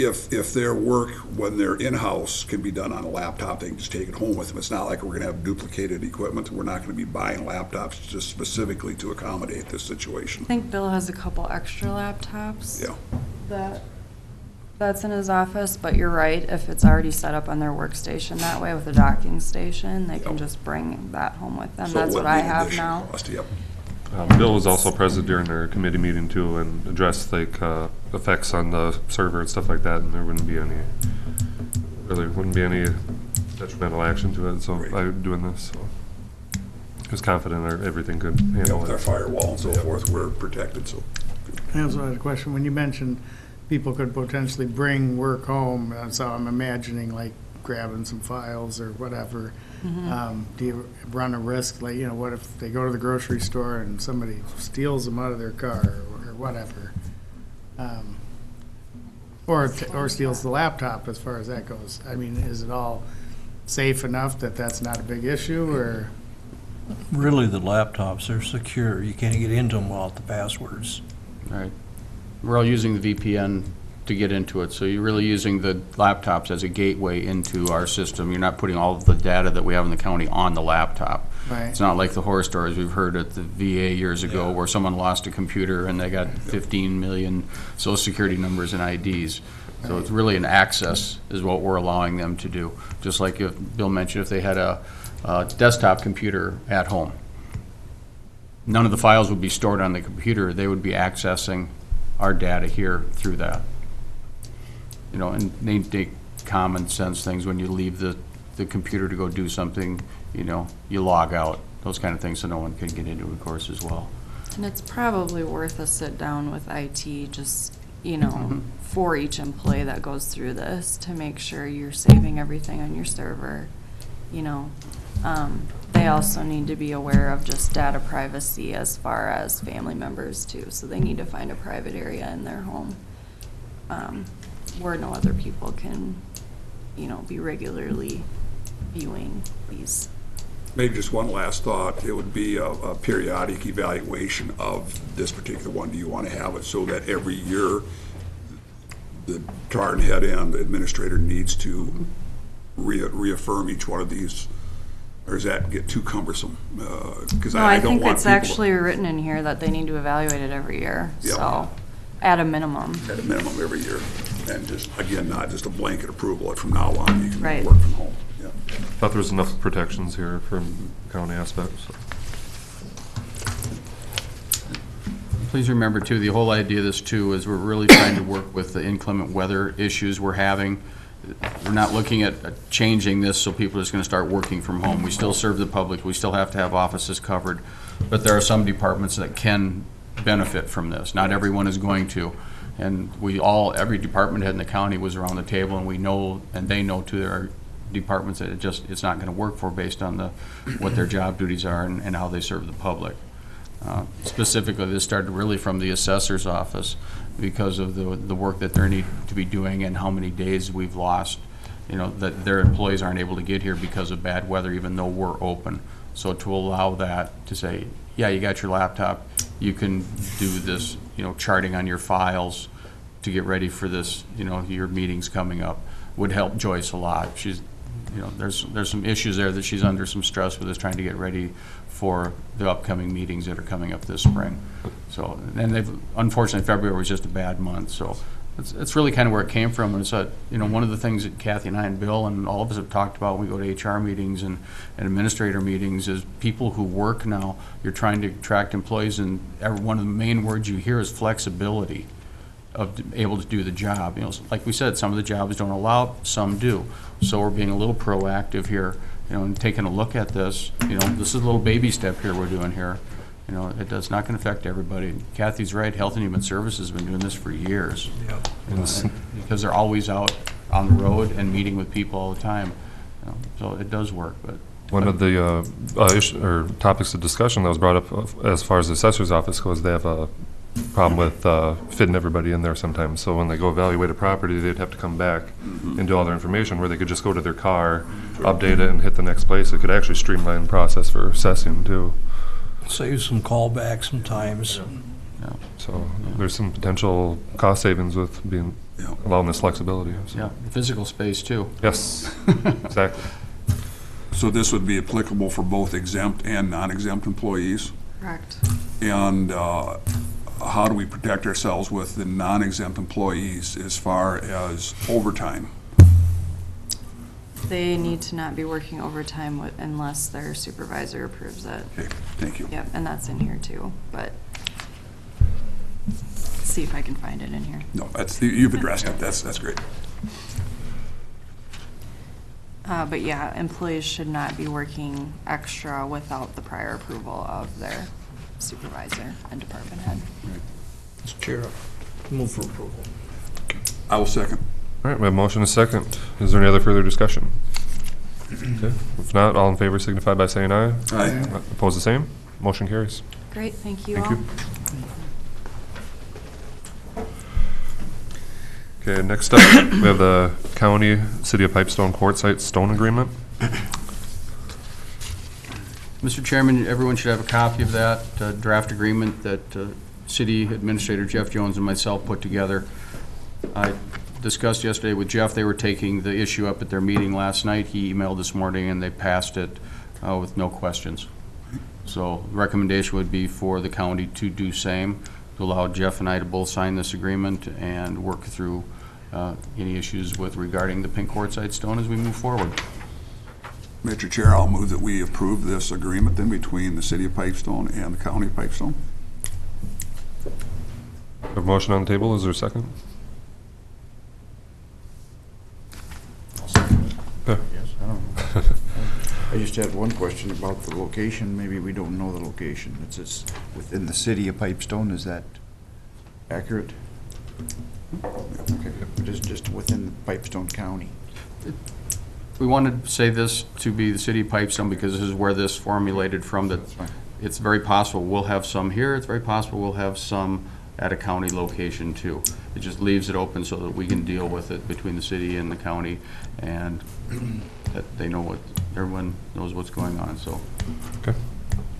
If their work when they're in-house can be done on a laptop, they can just take it home with them. It's not like we're going to have duplicated equipment. We're not going to be buying laptops just specifically to accommodate this situation. I think Bill has a couple extra laptops. Yeah. That's in his office, but you're right, if it's already set up on their workstation that way with a docking station, they can just bring that home with them. So That's what I have now. Cost, yep. Bill was also present during their committee meeting too, and addressed effects on the server and stuff like that, and there wouldn't be any detrimental action to it. So by doing this, so I was confident everything could handle With it. our firewall and so forth, we're protected. So I also had a question. When you mentioned people could potentially bring work home, so I'm imagining like grabbing some files or whatever. Do you run a risk, like, what if they go to the grocery store and somebody steals them out of their car or whatever? Or steals the laptop, as far as that goes. I mean, is it all safe enough that that's not a big issue, or? Really, the laptops are secure. You can't get into them without the passwords. Right. We're all using the VPN to get into it, so you're really using the laptops as a gateway into our system. You're not putting all of the data that we have in the county on the laptop. Right. It's not like the horror stories we've heard at the VA years ago where someone lost a computer and they got 15 million social security numbers and IDs. So it's really an access is what we're allowing them to do. Just like if Bill mentioned, if they had a desktop computer at home, none of the files would be stored on the computer. They would be accessing our data here through that. And they take common sense things. When you leave the computer to go do something, you log out, those kind of things, so no one can get into it, of course, as well. And it's probably worth a sit down with IT, just, for each employee that goes through this to make sure you're saving everything on your server. They also need to be aware of just data privacy as far as family members too. So they need to find a private area in their home where no other people can, be regularly viewing these. maybe just one last thought. It would be a periodic evaluation of this particular one. Do you want to have it so that every year the department head and the administrator needs to reaffirm each one of these Or does that get too cumbersome? Because No, I I don't think want it's people actually written in here that they need to evaluate it every year, Yeah. so, at a minimum. at a minimum every year. And just, again, not just a blanket approval, from now on, you can Right. work from home. Yeah. Thought there was enough protections here from county aspects. So. Please remember too, the whole idea of this too is we're really trying to work with the inclement weather issues we're having. We're not looking at changing this so people are just going to start working from home. We still serve the public, we still have to have offices covered, but there are some departments that can benefit from this. Not everyone is going to. And every department head in the county was around the table, and we know, and they know too, there are departments that it's not going to work for based on what their job duties are and how they serve the public. Specifically, this started really from the assessor's office because of the work that they need to be doing and how many days we've lost, that their employees aren't able to get here because of bad weather, even though we're open. So to allow that, to say, yeah, you got your laptop, you can do this, charting on your files to get ready for this, your meetings coming up, would help Joyce a lot. She's, there's some issues there that she's under some stress with, is trying to get ready for the upcoming meetings that are coming up this spring. So, and unfortunately, February was just a bad month, so it's really kind of where it came from. And it's one of the things that Kathy and I and Bill and all of us have talked about when we go to HR meetings and administrator meetings is people who work now, you're trying to attract employees, and one of the main words you hear is flexibility of able to do the job. Like we said, some of the jobs don't allow it, some do. So we're being a little proactive here, and taking a look at this. This is a little baby step here we're doing here. It's not going to affect everybody. Kathy's right. Health and Human Services has been doing this for years. And because they're always out on the road and meeting with people all the time. So it does work. But one of the topics of discussion that was brought up as far as the assessor's office goes, they have a problem with fitting everybody in there sometimes. So when they go evaluate a property, they'd have to come back and do all their information, where they could just go to their car, update it, and hit the next place. It could actually streamline the process for assessing too. Save some callbacks sometimes. Yeah. So there's some potential cost savings with allowing this flexibility. So. Yeah, physical space too. Yes, exactly. So this would be applicable for both exempt and non-exempt employees? Correct. And how do we protect ourselves with the non-exempt employees as far as overtime? They need to not be working overtime unless their supervisor approves it. Okay, thank you. Yep, and that's in here too, but see if I can find it in here. No, you've addressed it. That's great. But yeah, employees should not be working extra without the prior approval of their supervisor and department head. Mr. Chair, move for approval. I will second. All right, we have a motion and a second. Is there any other further discussion? Okay. If not, all in favor signify by saying aye. Aye. Opposed, the same. Motion carries. Great, thank you Thank all. you. Okay, next up, we have the County City of Pipestone Quartzsite Stone Agreement. Mr. Chairman, everyone should have a copy of that draft agreement that City Administrator Jeff Jones and myself put together. I discussed yesterday with Jeff. They were taking the issue up at their meeting last night. He emailed this morning and they passed it with no questions. So the recommendation would be for the county to do same, to allow Jeff and I to both sign this agreement and work through any issues regarding the pink quartzite stone as we move forward. Mr. Chair, I'll move that we approve this agreement then between the City of Pipestone and the County of Pipestone. We have a motion on the table. Is there a second? Okay. I just had one question about the location. Maybe we don't know the location. It's within the City of Pipestone. Is that accurate? Okay, just within Pipestone County. We wanted to say this to be the City of Pipestone because this is where this formulated from, that it's very possible we'll have some here. It's very possible we'll have some at a county location too. It just leaves it open so that we can deal with it between the city and the county, and that everyone knows what's going on. So. Okay.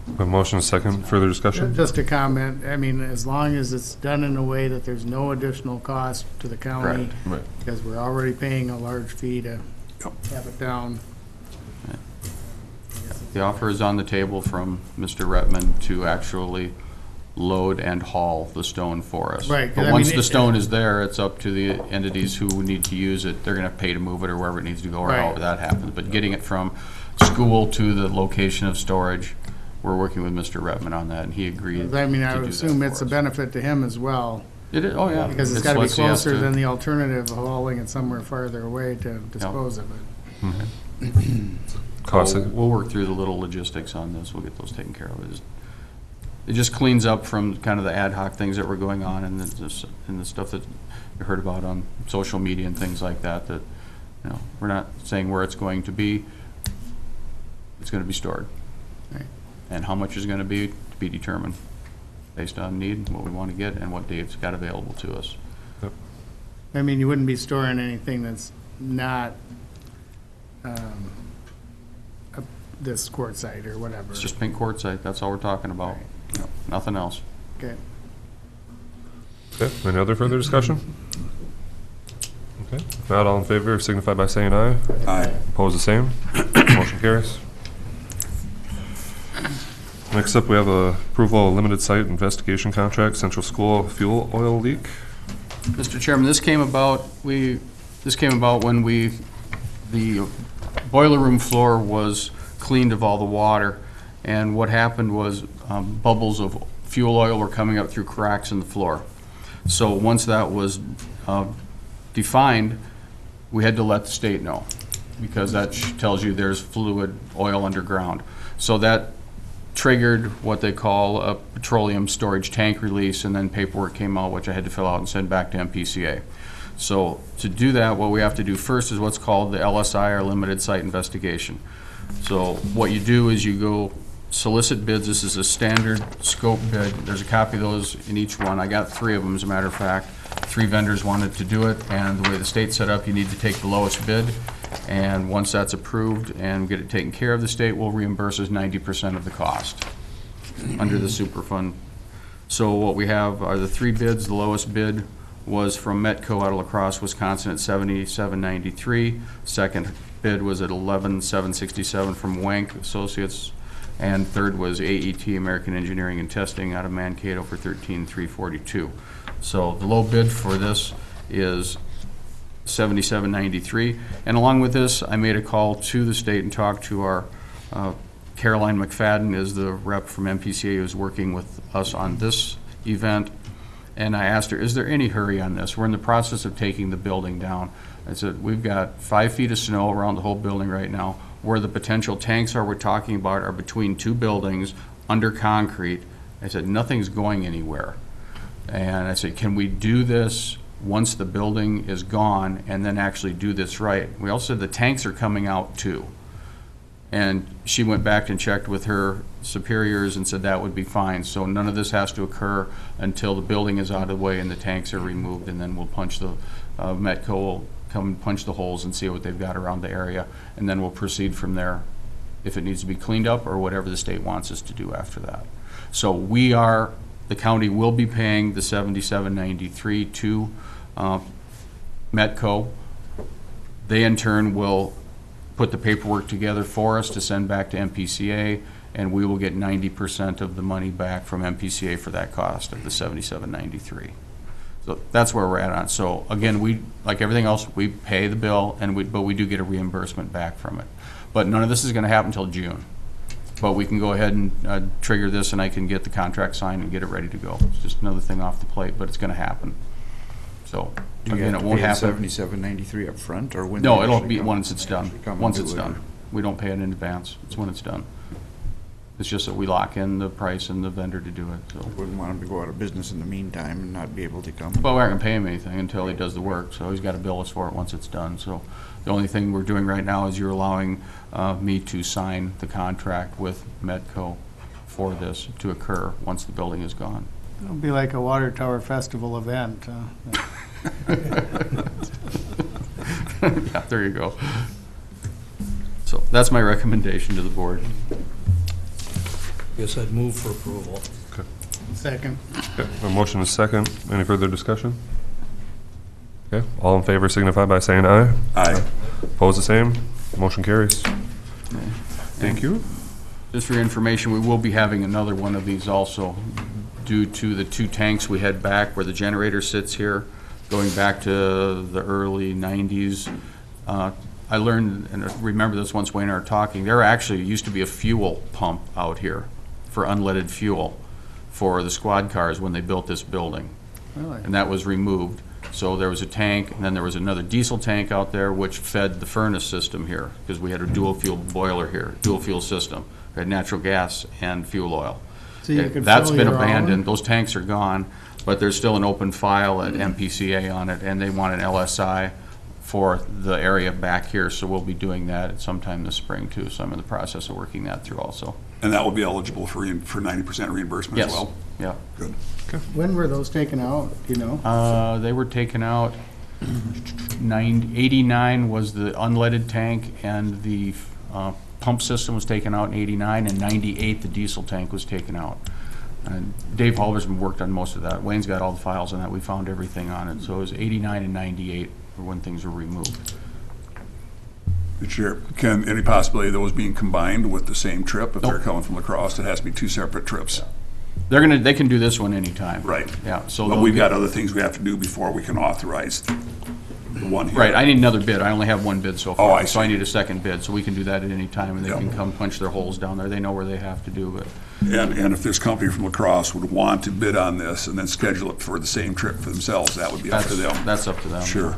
We have a motion and a second. Further discussion? Just a comment, I mean, as long as it's done in a way that there's no additional cost to the county. Correct. Right. Because we're already paying a large fee to have it down. The offer is on the table from Mr. Retman to actually load and haul the stone for us. Right, 'cause But I once mean, the stone is there, it's up to the entities who need to use it. They're gonna pay to move it or wherever it needs to go, or Right. however that happens. But getting it from school to the location of storage, we're working with Mr. Retman on that, and he agreed I mean, I to would do assume that it's for a us. benefit to him as well, It is, oh, yeah. because it's gotta be less he has closer to- than the alternative of hauling it somewhere farther away to dispose of it. Cost, We'll work through the little logistics on this, we'll get those taken care of. It just cleans up from kind of the ad hoc things that were going on and the stuff that you heard about on social media and things like that, we're not saying where it's going to be. It's gonna be stored. Right. And how much is gonna be to be determined, based on need, what we wanna get, and what Dave's got available to us. I mean, you wouldn't be storing anything that's not this quartzite or whatever. It's just pink quartzite, that's all we're talking about. Nothing else. Okay. okay, any other further discussion? Okay, if not, all in favor signify by saying aye. Aye. Opposed, the same. Motion carries. Next up, we have approval of limited site investigation contract, Central School fuel oil leak. Mr. Chairman, this came about when the boiler room floor was cleaned of all the water, and what happened was bubbles of fuel oil were coming up through cracks in the floor. So once that was defined, we had to let the state know, because that tells you there's fluid oil underground. So that triggered what they call a petroleum storage tank release, and then paperwork came out, which I had to fill out and send back to MPCA. So to do that, what we have to do first is what's called the LSI, or Limited Site Investigation. So what you do is you go solicit bids. This is a standard scope bid. There's a copy of those in each one. I got 3 of them, as a matter of fact. 3 vendors wanted to do it, and the way the state's set up, you need to take the lowest bid. And once that's approved and get it taken care of, the state will reimburse us 90% of the cost under the Superfund. So what we have are the 3 bids. The lowest bid was from Metco out of La Crosse, Wisconsin at $77.93. Second bid was at $11,767 from Wank Associates. And third was AET, American Engineering and Testing, out of Mankato for $13,342. So the low bid for this is $77.93. And along with this, I made a call to the state and talked to our Caroline McFadden, is the rep from MPCA who's working with us on this event. And I asked her, is there any hurry on this? We're in the process of taking the building down. I said, we've got 5 feet of snow around the whole building right now. Where the potential tanks are we're talking about are between 2 buildings under concrete. I said, nothing's going anywhere. And I said, can we do this once the building is gone and then actually do this right? We also said the tanks are coming out too. And she went back and checked with her superiors and said that would be fine. So none of this has to occur until the building is out of the way and the tanks are removed, and then we'll punch the, Metco will come and punch the holes and see what they've got around the area, and then we'll proceed from there if it needs to be cleaned up or whatever the state wants us to do after that. So the county will be paying the $77.93 to Metco. They in turn will put the paperwork together for us to send back to MPCA, and we will get 90% of the money back from MPCA for that cost of the $77.93. So that's where we're at on. So again, we, like everything else, we pay the bill, but we do get a reimbursement back from it. But none of this is going to happen until June. But we can go ahead and trigger this, and I can get the contract signed and get it ready to go. It's just another thing off the plate, but it's going to happen. So again, it won't happen. $77.93 up front, or when? No, they it'll actually be come- once it's done. actually come and Once do it's it? done. We don't pay it in advance. It's when it's done. It's just that we lock in the price and the vendor to do it, so. Wouldn't want him to go out of business in the meantime and not be able to come. But we aren't gonna pay him anything until he does the work, so he's gotta bill us for it once it's done. So the only thing we're doing right now is you're allowing me to sign the contract with Metco for this to occur once the building is gone. It'll be like a water tower festival event. Yeah, there you go. So that's my recommendation to the board. Guess I'd move for approval. Second. Okay, a motion is second. Any further discussion? Okay, all in favor signify by saying aye. Aye. Opposed, the same. Motion carries. Thank you. Just for your information, we will be having another one of these also due to the 2 tanks we had back where the generator sits here, going back to the early 90s. I learned, and I remember this once Wayne and I were talking, there actually used to be a fuel pump out here for unleaded fuel for the squad cars when they built this building. Really? And that was removed. So there was a tank, and then there was another diesel tank out there which fed the furnace system here, because we had a dual fuel boiler here, dual fuel system. We had natural gas and fuel oil. So you could That's fill been your abandoned, own? those tanks are gone, but there's still an open file at MPCA on it, and they want an LSI for the area back here, so we'll be doing that at sometime this spring too, so I'm in the process of working that through also. And that will be eligible for 90% reimbursement as Yes, well? yeah. Good. When were those taken out, do you know? They were taken out, 89 was the unleaded tank, and the pump system was taken out in 89, and 98 the diesel tank was taken out. And Dave Halbersman worked on most of that. Wayne's got all the files on that. We found everything on it. So it was 89 and 98 were when things were removed. Chair, can any possibility of those being combined with the same trip? If they're coming from La Crosse, it has to be 2 separate trips. They can do this one anytime. Right. Yeah, so. But they'll we've get- got other things we have to do before we can authorize the one here. Right, I need another bid. I only have 1 bid so far. Oh, I So I see. need a second bid, so we can do that at any time, and they Yeah. can come punch their holes down there. They know where they have to do, but. And if this company from La Crosse would want to bid on this and then schedule it for the same trip for themselves, that would be up to them. That's up to them. Sure.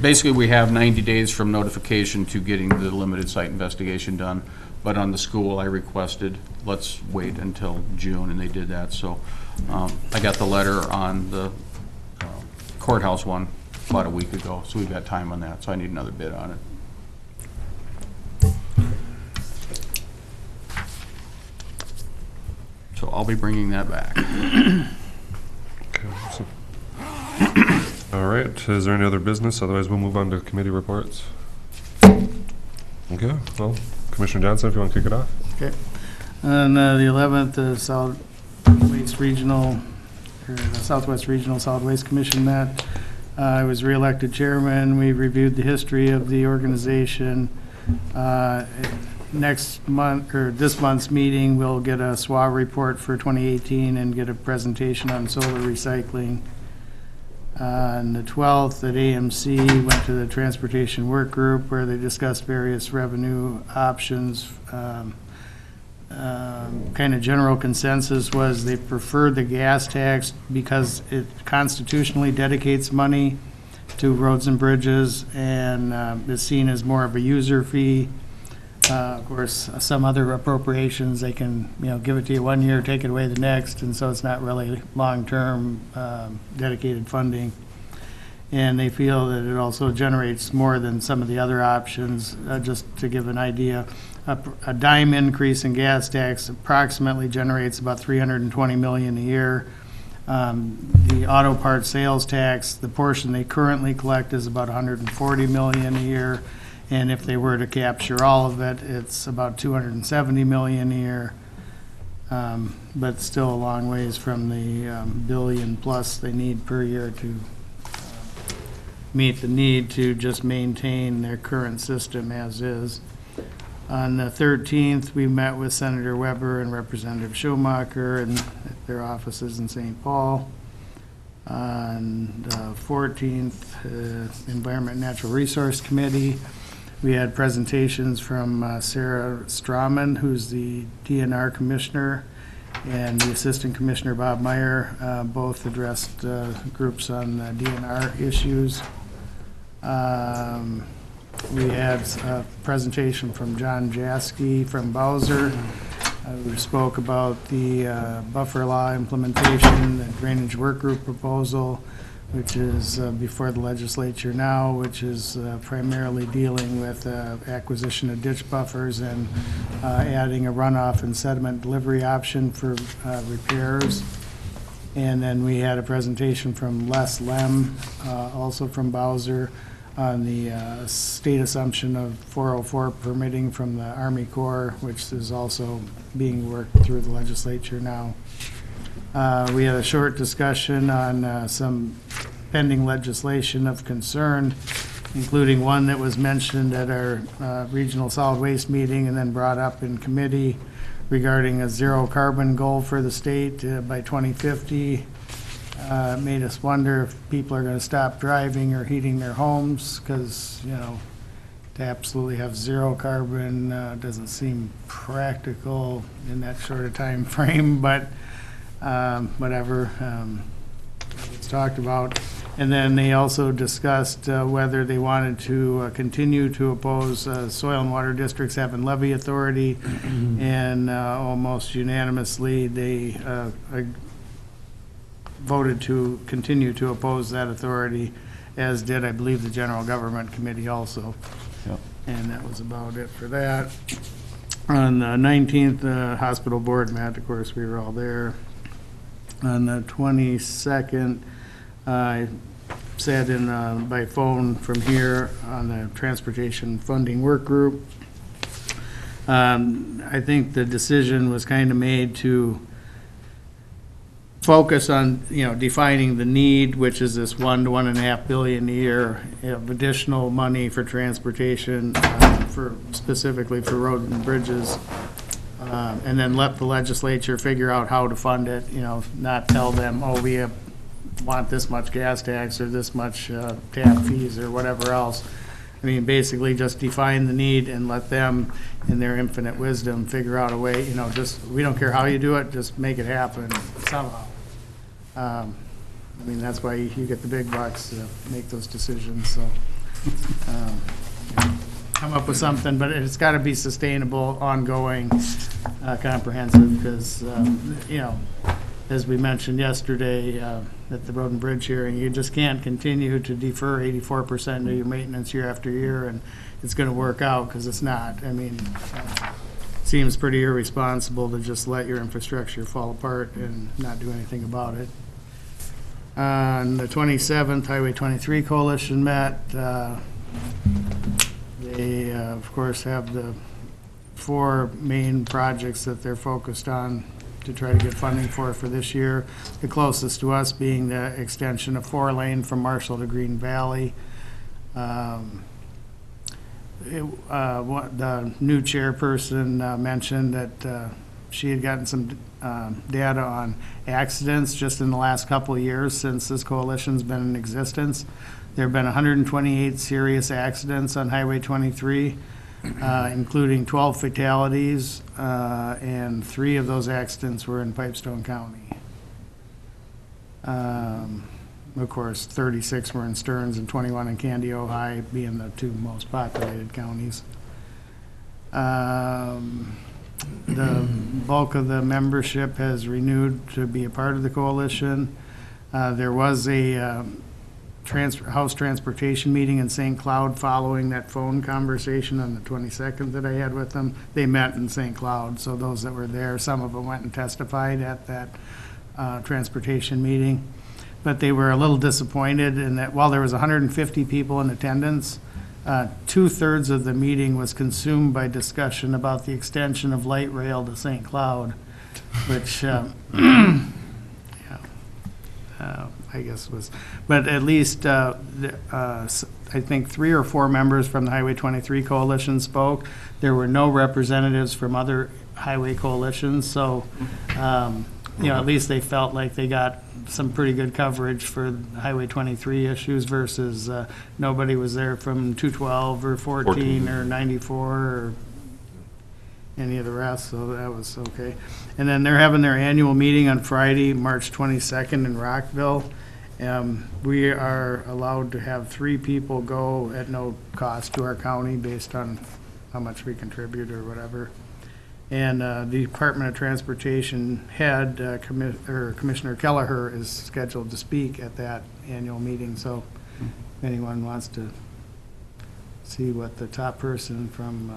Basically, we have 90 days from notification to getting the limited site investigation done. But on the school, I requested, let's wait until June, and they did that. So I got the letter on the courthouse one about a week ago, so we've got time on that. So I need another bid on it. So I'll be bringing that back. Okay, so- All right, is there any other business? Otherwise, we'll move on to committee reports. Okay, well, Commissioner Johnson, if you want to kick it off. Okay. On the 11th, the Southwest Regional Solid Waste Commission met. I was reelected chairman. We reviewed the history of the organization. Next month, or this month's meeting, we'll get a SWA report for 2018 and get a presentation on solar recycling. On the 12th at AMC, went to the Transportation Work Group where they discussed various revenue options. Kind of general consensus was they preferred the gas tax because it constitutionally dedicates money to roads and bridges and is seen as more of a user fee. Of course, some other appropriations, they can, give it to you 1 year, take it away the next, and so it's not really long-term dedicated funding. And they feel that it also generates more than some of the other options. Just to give an idea, a dime increase in gas tax approximately generates about $320 million a year. The auto part sales tax, the portion they currently collect is about $140 million a year. And if they were to capture all of it, it's about $270 million a year. But still a long ways from the billion plus they need per year to meet the need to just maintain their current system as is. On the 13th, we met with Senator Weber and Representative Schumacher and their offices in St. Paul. On the 14th, Environment and Natural Resource Committee. We had presentations from Sarah Strawman, who's the DNR Commissioner, and the Assistant Commissioner Bob Meyer. Both addressed groups on DNR issues. We had a presentation from John Jaski from Bowser, who spoke about the buffer law implementation, the drainage work group proposal, which is before the legislature now, which is primarily dealing with acquisition of ditch buffers and adding a runoff and sediment delivery option for repairs. And then we had a presentation from Les Lem, also from Bowser, on the state assumption of 404 permitting from the Army Corps, which is also being worked through the legislature now. We had a short discussion on some pending legislation of concern, including one that was mentioned at our regional solid waste meeting and then brought up in committee regarding a zero carbon goal for the state by 2050. It made us wonder if people are going to stop driving or heating their homes, because, you know, to absolutely have zero carbon doesn't seem practical in that short a time frame, but whatever. It's talked about. And then they also discussed whether they wanted to continue to oppose soil and water districts having levy authority, and almost unanimously they voted to continue to oppose that authority, as did, I believe, the General Government Committee also. Yep. And that was about it for that. On the 19th, hospital board met, of course, we were all there. On the 22nd, I sat in by phone from here on the transportation funding work group. I think the decision was kind of made to focus on, you know, defining the need, which is this 1 to 1.5 billion a year of additional money for transportation, for specifically for road and bridges, and then let the legislature figure out how to fund it. You know, not tell them, oh, we want this much gas tax or this much tap fees or whatever else. I mean, basically just define the need and let them, in their infinite wisdom, figure out a way, you know, just, we don't care how you do it, just make it happen somehow. I mean, that's why you get the big bucks to make those decisions, so. Come up with something, but it's got to be sustainable, ongoing, comprehensive, because, you know, as we mentioned yesterday at the Road and Bridge hearing, you just can't continue to defer 84% of your maintenance year after year, and it's going to work out, because it's not. I mean, it seems pretty irresponsible to just let your infrastructure fall apart and not do anything about it. On the 27th, Highway 23 Coalition met. They, of course, have the 4 main projects that they're focused on to try to get funding for this year. The closest to us being the extension of 4-lane from Marshall to Green Valley. The new chairperson mentioned that she had gotten some data on accidents just in the last couple of years since this coalition's been in existence. There have been 128 serious accidents on Highway 23, including 12 fatalities, and 3 of those accidents were in Pipestone County. Of course, 36 were in Stearns and 21 in Candy, Ojai, being the 2 most populated counties. The bulk of the membership has renewed to be a part of the coalition. There was a House Transportation meeting in St. Cloud following that phone conversation on the 22nd that I had with them. They met in St. Cloud, so those that were there, some of them went and testified at that transportation meeting. But they were a little disappointed in that while there was 150 people in attendance, 2/3 of the meeting was consumed by discussion about the extension of light rail to St. Cloud, which I guess was, but at least I think 3 or 4 members from the Highway 23 Coalition spoke. There were no representatives from other highway coalitions, so you know, at least they felt like they got some pretty good coverage for Highway 23 issues versus nobody was there from 212 or 14 or 94 or any of the rest, so that was okay. And then they're having their annual meeting on Friday, March 22nd in Rockville. We are allowed to have 3 people go at no cost to our county based on how much we contribute or whatever. And the Department of Transportation head, Commissioner Kelleher, is scheduled to speak at that annual meeting. So if anyone wants to see what the top person from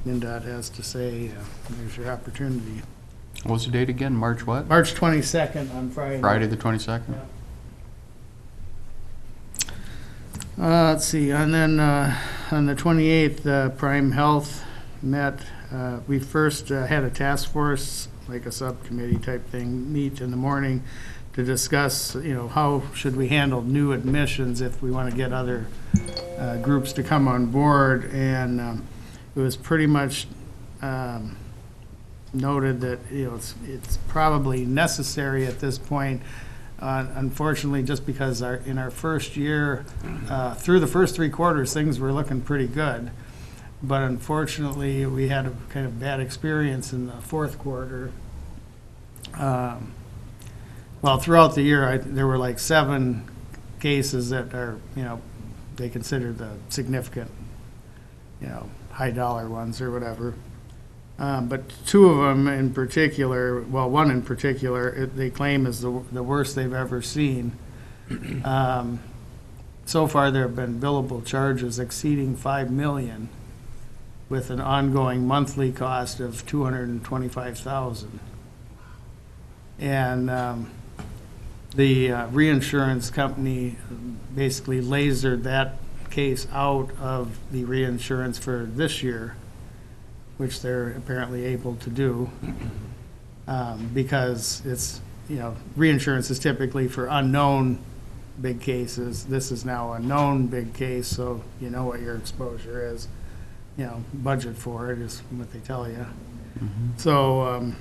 MnDOT has to say, there's your opportunity. What was the date again? March what? March 22nd on Friday. Friday the 22nd? Yeah. Let's see, and then on the 28th, Prime Health met. We first had a task force, like a subcommittee type thing, meet in the morning to discuss, you know, how should we handle new admissions if we want to get other groups to come on board. And it was pretty much noted that, it's probably necessary at this point. Unfortunately, just because in our first year, through the first 3 quarters, things were looking pretty good. But unfortunately, we had a kind of bad experience in the 4th quarter. Well, throughout the year, there were like 7 cases that are, they consider the significant, high dollar ones or whatever. But 2 of them in particular, well, one in particular, they claim is the worst they've ever seen. So far, there have been billable charges exceeding $5 million, with an ongoing monthly cost of $225,000. And the reinsurance company basically lasered that case out of the reinsurance for this year, which they're apparently able to do, because it's, reinsurance is typically for unknown big cases. This is now a known big case, so you know what your exposure is. Budget for it is what they tell you. So,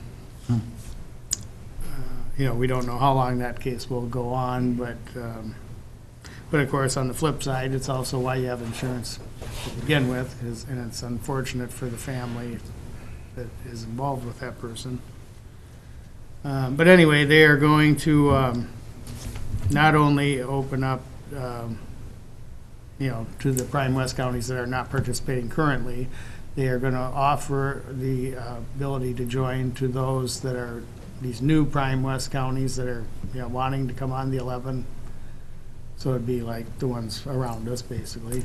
we don't know how long that case will go on, but of course, on the flip side, it's also why you have insurance to begin with, and it's unfortunate for the family that is involved with that person. But anyway, they are going to not only open up, to the Prime West counties that are not participating currently, they are going to offer the ability to join to those that are these new Prime West counties that are, wanting to come on the 11. So it'd be like the ones around us, basically.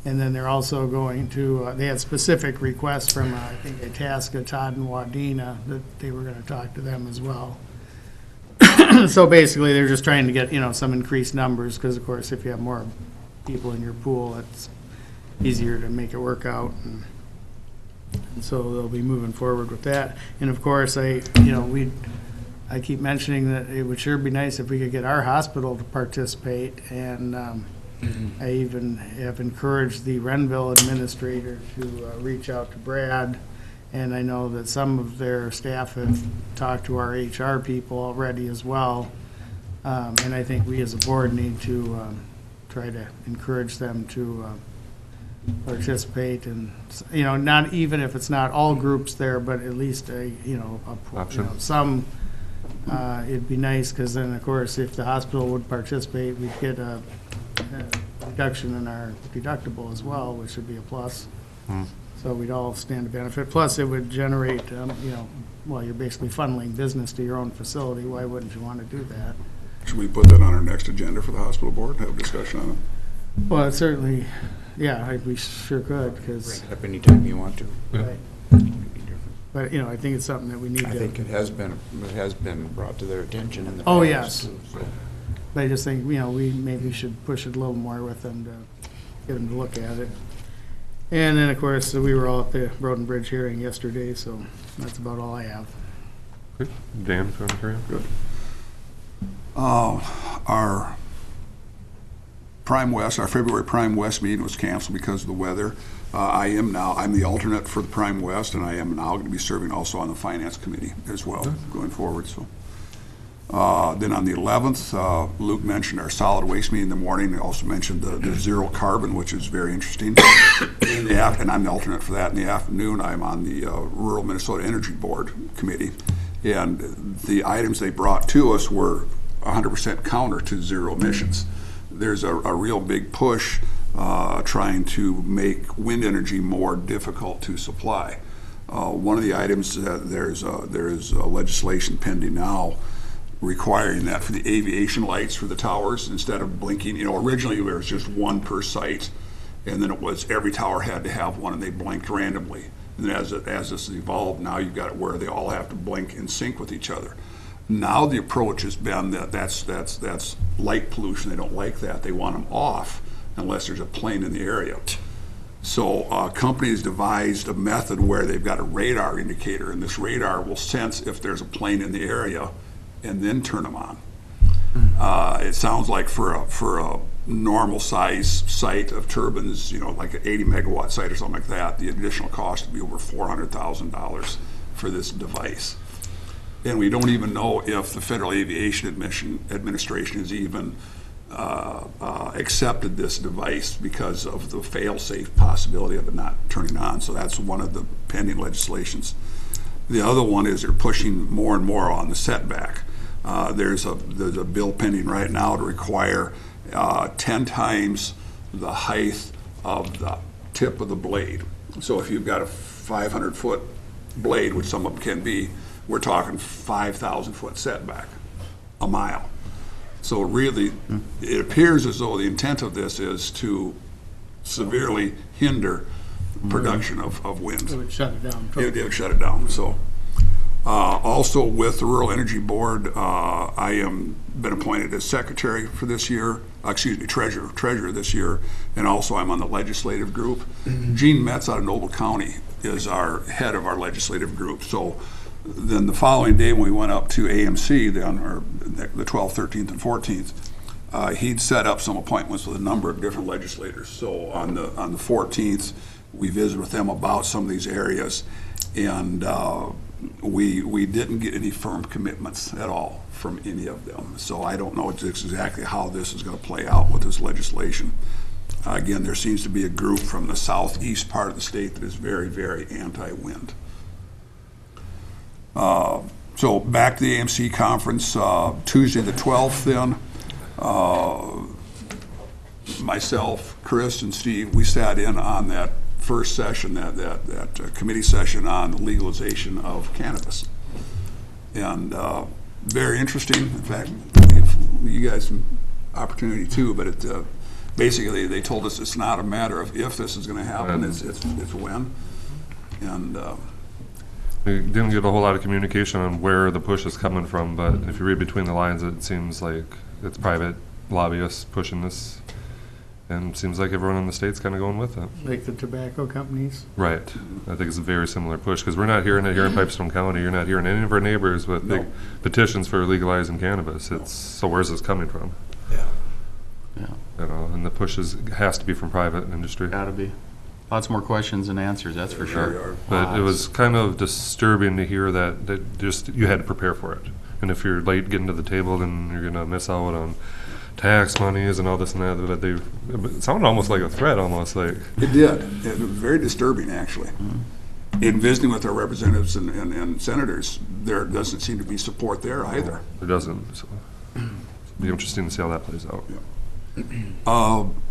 And then they're also going to, they had specific requests from, I think, Itasca, Todd, and Wadena, that they were going to talk to them as well. So basically, they're just trying to get, some increased numbers, because, of course, if you have more people in your pool, it's easier to make it work out. And so they'll be moving forward with that. And, of course, I keep mentioning that it would sure be nice if we could get our hospital to participate, and I even have encouraged the Renville administrator to reach out to Brad, and I know that some of their staff have talked to our HR people already as well, and I think we as a board need to try to encourage them to participate, and not even if it's not all groups there, but at least some. It'd be nice, because then, of course, if the hospital would participate, we'd get a reduction in our deductible as well, which would be a plus. So we'd all stand to benefit. Plus, it would generate, well, you're basically funneling business to your own facility. Why wouldn't you want to do that? Should we put that on our next agenda for the hospital board, have a discussion on it? Well, certainly, yeah, we sure could, because. Bring it up anytime you want to. Right. But, I think it's something that we need to. I think it has been brought to their attention in the past. Oh, yes. Too, so. But I just think, we maybe should push it a little more with them to get them to look at it. And then, of course, we were all at the Road and Bridge hearing yesterday, so that's about all I have. Good. Dan, do you want to carry on? Good. Our February Prime West meeting was canceled because of the weather. I'm the alternate for the Prime West, and I am now going to be serving also on the Finance Committee as well going forward. So, then on the 11th, Luke mentioned our solid waste meeting in the morning. He also mentioned the zero carbon, which is very interesting. And I'm the alternate for that. In the afternoon, I'm on the Rural Minnesota Energy Board Committee. And the items they brought to us were 100% counter to zero emissions. There's a real big push trying to make wind energy more difficult to supply. One of the items, there's legislation pending now requiring that for the aviation lights for the towers, instead of blinking, originally there was just one per site, and then it was every tower had to have one, and they blinked randomly. And then as this has evolved, now you've got it where they all have to blink in sync with each other. Now the approach has been that's light pollution. They don't like that. They want them off unless there's a plane in the area. So companies devised a method where they've got a radar indicator, and this radar will sense if there's a plane in the area and then turn them on. It sounds like for a normal size site of turbines, like an 80 megawatt site or something like that, the additional cost would be over $400,000 for this device. And we don't even know if the Federal Aviation Administration has even accepted this device because of the fail-safe possibility of it not turning on. So that's one of the pending legislations. The other one is they're pushing more and more on the setback. There's a bill pending right now to require 10 times the height of the tip of the blade. So if you've got a 500-foot blade, which some of them can be, we're talking 5,000-foot setback, a mile. So really, it appears as though the intent of this is to severely hinder production of wind. It would shut it down. It would shut it down. So, also with the Rural Energy Board, I am been appointed as secretary for this year. Treasurer this year, and also I'm on the legislative group. Gene Metz out of Noble County is our head of our legislative group. So then the following day when we went up to AMC, or the 12th, 13th, and 14th, he'd set up some appointments with a number of different legislators. So on the 14th, we visited with them about some of these areas, and we didn't get any firm commitments at all from any of them. So I don't know exactly how this is going to play out with this legislation. Again, there seems to be a group from the southeast part of the state that is very, very anti-wind. So back to the AMC conference, Tuesday the 12th then, myself, Chris, and Steve, we sat in on that first session, that committee session on the legalization of cannabis. And very interesting. In fact, you guys some opportunity too, but it basically they told us it's not a matter of if this is going to happen, it's when. And we didn't get a whole lot of communication on where the push is coming from, but if you read between the lines, it seems like it's private lobbyists pushing this, and it seems like everyone in the state's kind of going with it. Like the tobacco companies? Right. I think it's a very similar push, because we're not hearing it here in Pipestone County. You're not hearing any of our neighbors with big petitions for legalizing cannabis. So where's this coming from? Yeah. And the push has to be from private industry. Gotta be. Lots more questions than answers, that's for sure. But it was kind of disturbing to hear that just you had to prepare for it. And if you're late getting to the table, then you're going to miss out on tax monies and all this and that. But it sounded almost like a threat, almost like. It did. It was very disturbing, actually. In visiting with our representatives and senators, there doesn't seem to be support there either. It doesn't. So it'll be interesting to see how that plays out. Yeah.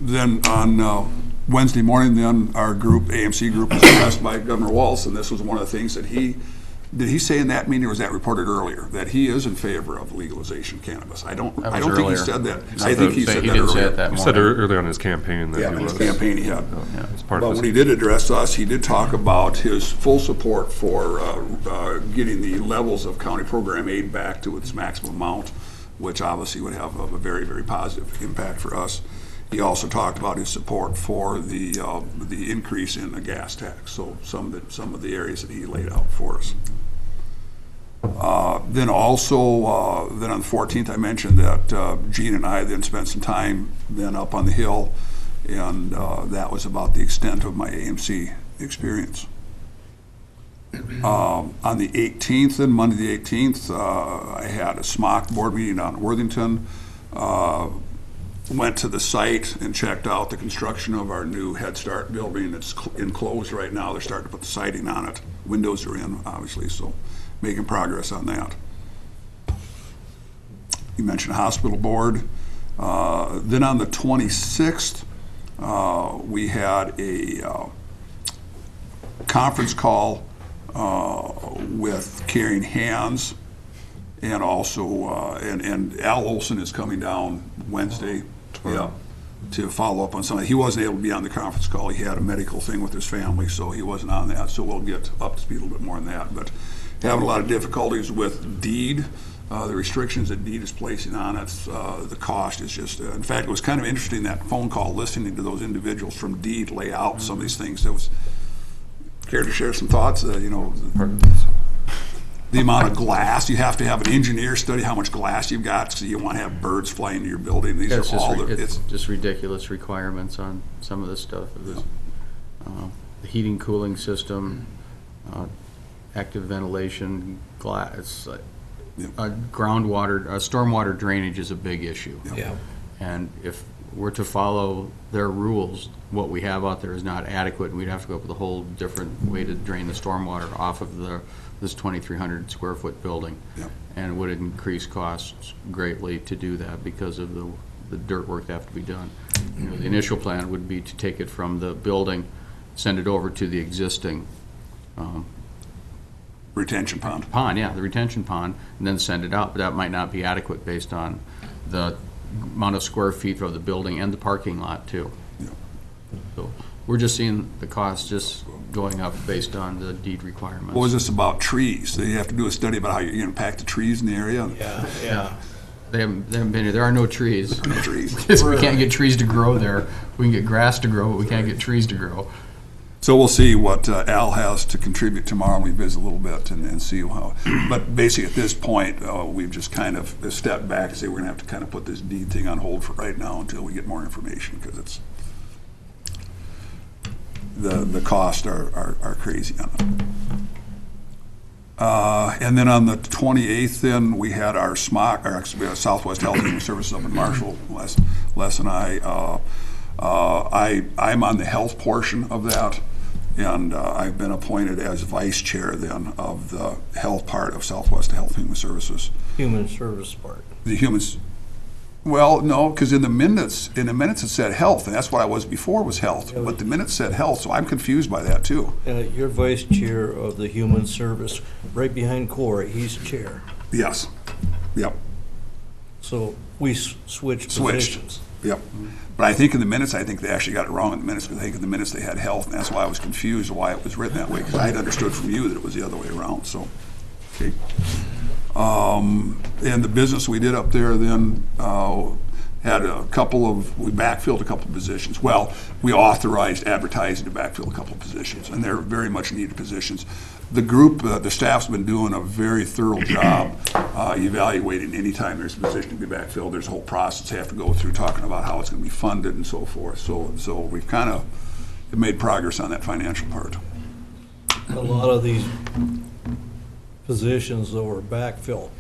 Then on Wednesday morning, then our group, AMC group, was addressed by Governor Walz, and this was one of the things that did he say in that meeting, or was that reported earlier, that he is in favor of legalization of cannabis? I don't think he said that. I think he said that earlier. He said earlier on his campaign that he was. Yeah, his campaign he had. But when he did address us, he did talk about his full support for getting the levels of county program aid back to its maximum amount, which obviously would have a very, very positive impact for us. He also talked about his support for the increase in the gas tax. So some of the areas that he laid out for us. Then also, then on the 14th, I mentioned that Gene and I then spent some time then up on the Hill, and that was about the extent of my AMC experience. On the 18th, and Monday the 18th, I had a SMOC board meeting out in Worthington. Went to the site and checked out the construction of our new Head Start building. It's enclosed right now. They're starting to put the siding on it. Windows are in, obviously, so making progress on that. You mentioned hospital board. Then on the 26th, we had a conference call with Caring Hands, and also and Al Olson is coming down Wednesday to follow up on something. He wasn't able to be on the conference call. He had a medical thing with his family, so he wasn't on that. So we'll get up to speed a little bit more on that. But having a lot of difficulties with DEED, the restrictions that DEED is placing on it. The cost is just, in fact, it was kind of interesting, that phone call, listening to those individuals from DEED lay out some of these things. That was, care to share some thoughts? the amount of glass. You have to have an engineer study how much glass you've got, so you want to have birds flying into your building. These It's are all just, the, it's just ridiculous requirements on some of this stuff. This, the heating, cooling system, active ventilation, glass, groundwater, stormwater drainage is a big issue. Yeah. And if we're to follow their rules, what we have out there is not adequate, and we'd have to go up with a whole different way to drain the stormwater off of this 2,300 square foot building. Yep. And it would increase costs greatly to do that because of the dirt work that have to be done. You know, the initial plan would be to take it from the building, send it over to the existing retention pond. the retention pond, and then send it out, but that might not be adequate based on the amount of square feet of the building and the parking lot too. Yeah. So we're just seeing the cost just going up based on the deed requirements. What was this about trees? So you have to do a study about how you're going to pack the trees in the area? Yeah. They haven't been here. There are no trees. No trees. We can't get trees to grow there. We can get grass to grow, but we can't get trees to grow. So we'll see what Al has to contribute tomorrow, and we visit a little bit and see how. But basically, at this point, we've just kind of stepped back and say we're going to have to kind of put this deed thing on hold for right now until we get more information, because it's the costs are crazy on it. And then on the 28th, then we had our SMOC, or actually we had Southwest Health and Human Services up in Marshall. Les and I'm on the health portion of that, and I've been appointed as vice chair then of the health part of Southwest Health and Human Services. Human service part. The humans. Well, no, because in the minutes it said health, and that's what I was before, was health. Yeah, but the minutes said health, so I'm confused by that too. You're vice chair of the human service, right behind Corey, he's chair. Yes. Yep. So we switched positions. Yep. But I think in the minutes, I think they actually got it wrong in the minutes, because I think in the minutes they had health, and that's why I was confused why it was written that way, because I had understood from you that it was the other way around, so. Okay. And the business we did up there then had we backfilled a couple of positions. Well, we authorized advertising to backfill a couple of positions, and they're very much needed positions. The group, the staff's been doing a very thorough job evaluating any time there's a position to be backfilled. There's a whole process they have to go through, talking about how it's going to be funded and so forth. So we've kind of made progress on that financial part. A lot of these positions that were backfill,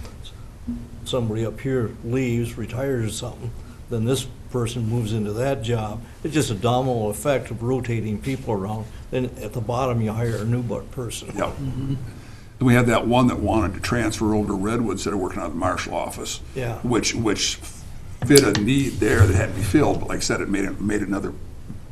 somebody up here leaves, retires or something, then this person moves into that job. It's just a domino effect of rotating people around. Then at the bottom, you hire a new person. Yep. We had that one that wanted to transfer over to Redwood instead of working out of the Marshall office. Yeah. Which fit a need there that had to be filled, but like I said, it made another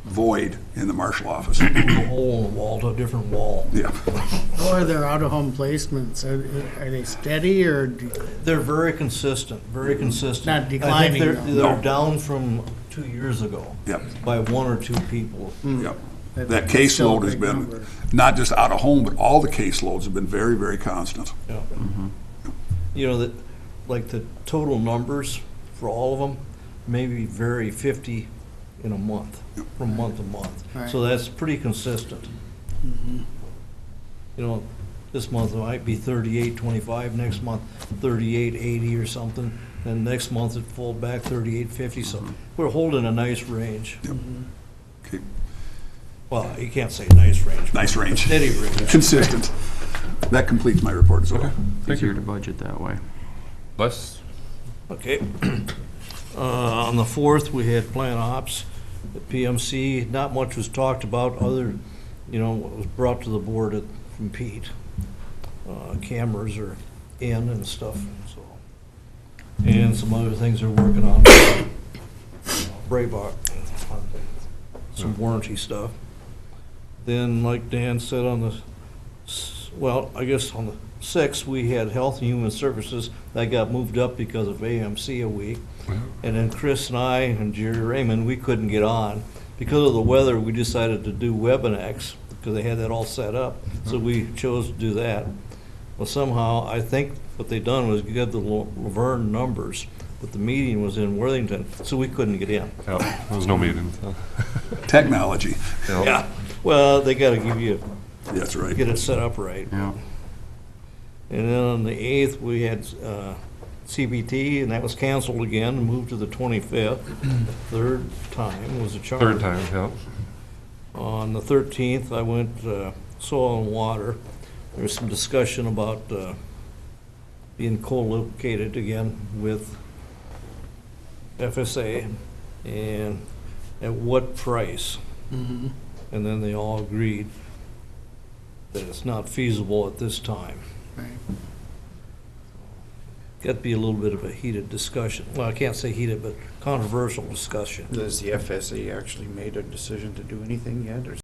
void in the Marshall office. A hole in the wall to a different wall. Yeah. How are their out-of-home placements? Are they steady or? They're very consistent, very consistent. Not declining, I though. think they're No. down from 2 years ago. Yep. By 1 or 2 people. Yep. That That's still a caseload has big been, number. not just out of home, but all the caseloads have been very, very constant. Yeah. You know, that, like the total numbers for all of them, maybe vary 50 in a month, from month to month. Right. So that's pretty consistent. You know, this month it might be 38.25, next month 38.80 or something, and next month it fold back 38.50, so we're holding a nice range. Yep. Okay. Well, you can't say nice range. Nice range. Steady range. Consistent. That completes my report as well. Easier to budget that way. Les? Okay. On the 4th, we had plant ops at PMC. Not much was talked about other, what was brought to the board from Pete. Cameras are in and stuff, so. And some other things they're working on. Braybock, some warranty stuff. Then, like Dan said, on the 6th, we had Health and Human Services. That got moved up because of AMC a week. And then Chris and I and Jerry Raymond, we couldn't get on. Because of the weather, we decided to do WebEx, because they had that all set up. So we chose to do that. Well, somehow, I think what they done was get the Laverne numbers, but the meeting was in Worthington, so we couldn't get in. Yep, there was no meeting. So. Technology. Yeah. Well, they got to give you, That's right. get it set up right. Yeah. And then on the 8th, we had CBT, and that was canceled again, and moved to the 25th. Third time was a charge. Third time, yeah. On the 13th, I went soil and water. There was some discussion about being co-located again with FSA, and at what price. And then they all agreed that it's not feasible at this time. Right. Got to be a little bit of a heated discussion. Well, I can't say heated, but controversial discussion. Has the FSA actually made a decision to do anything yet, or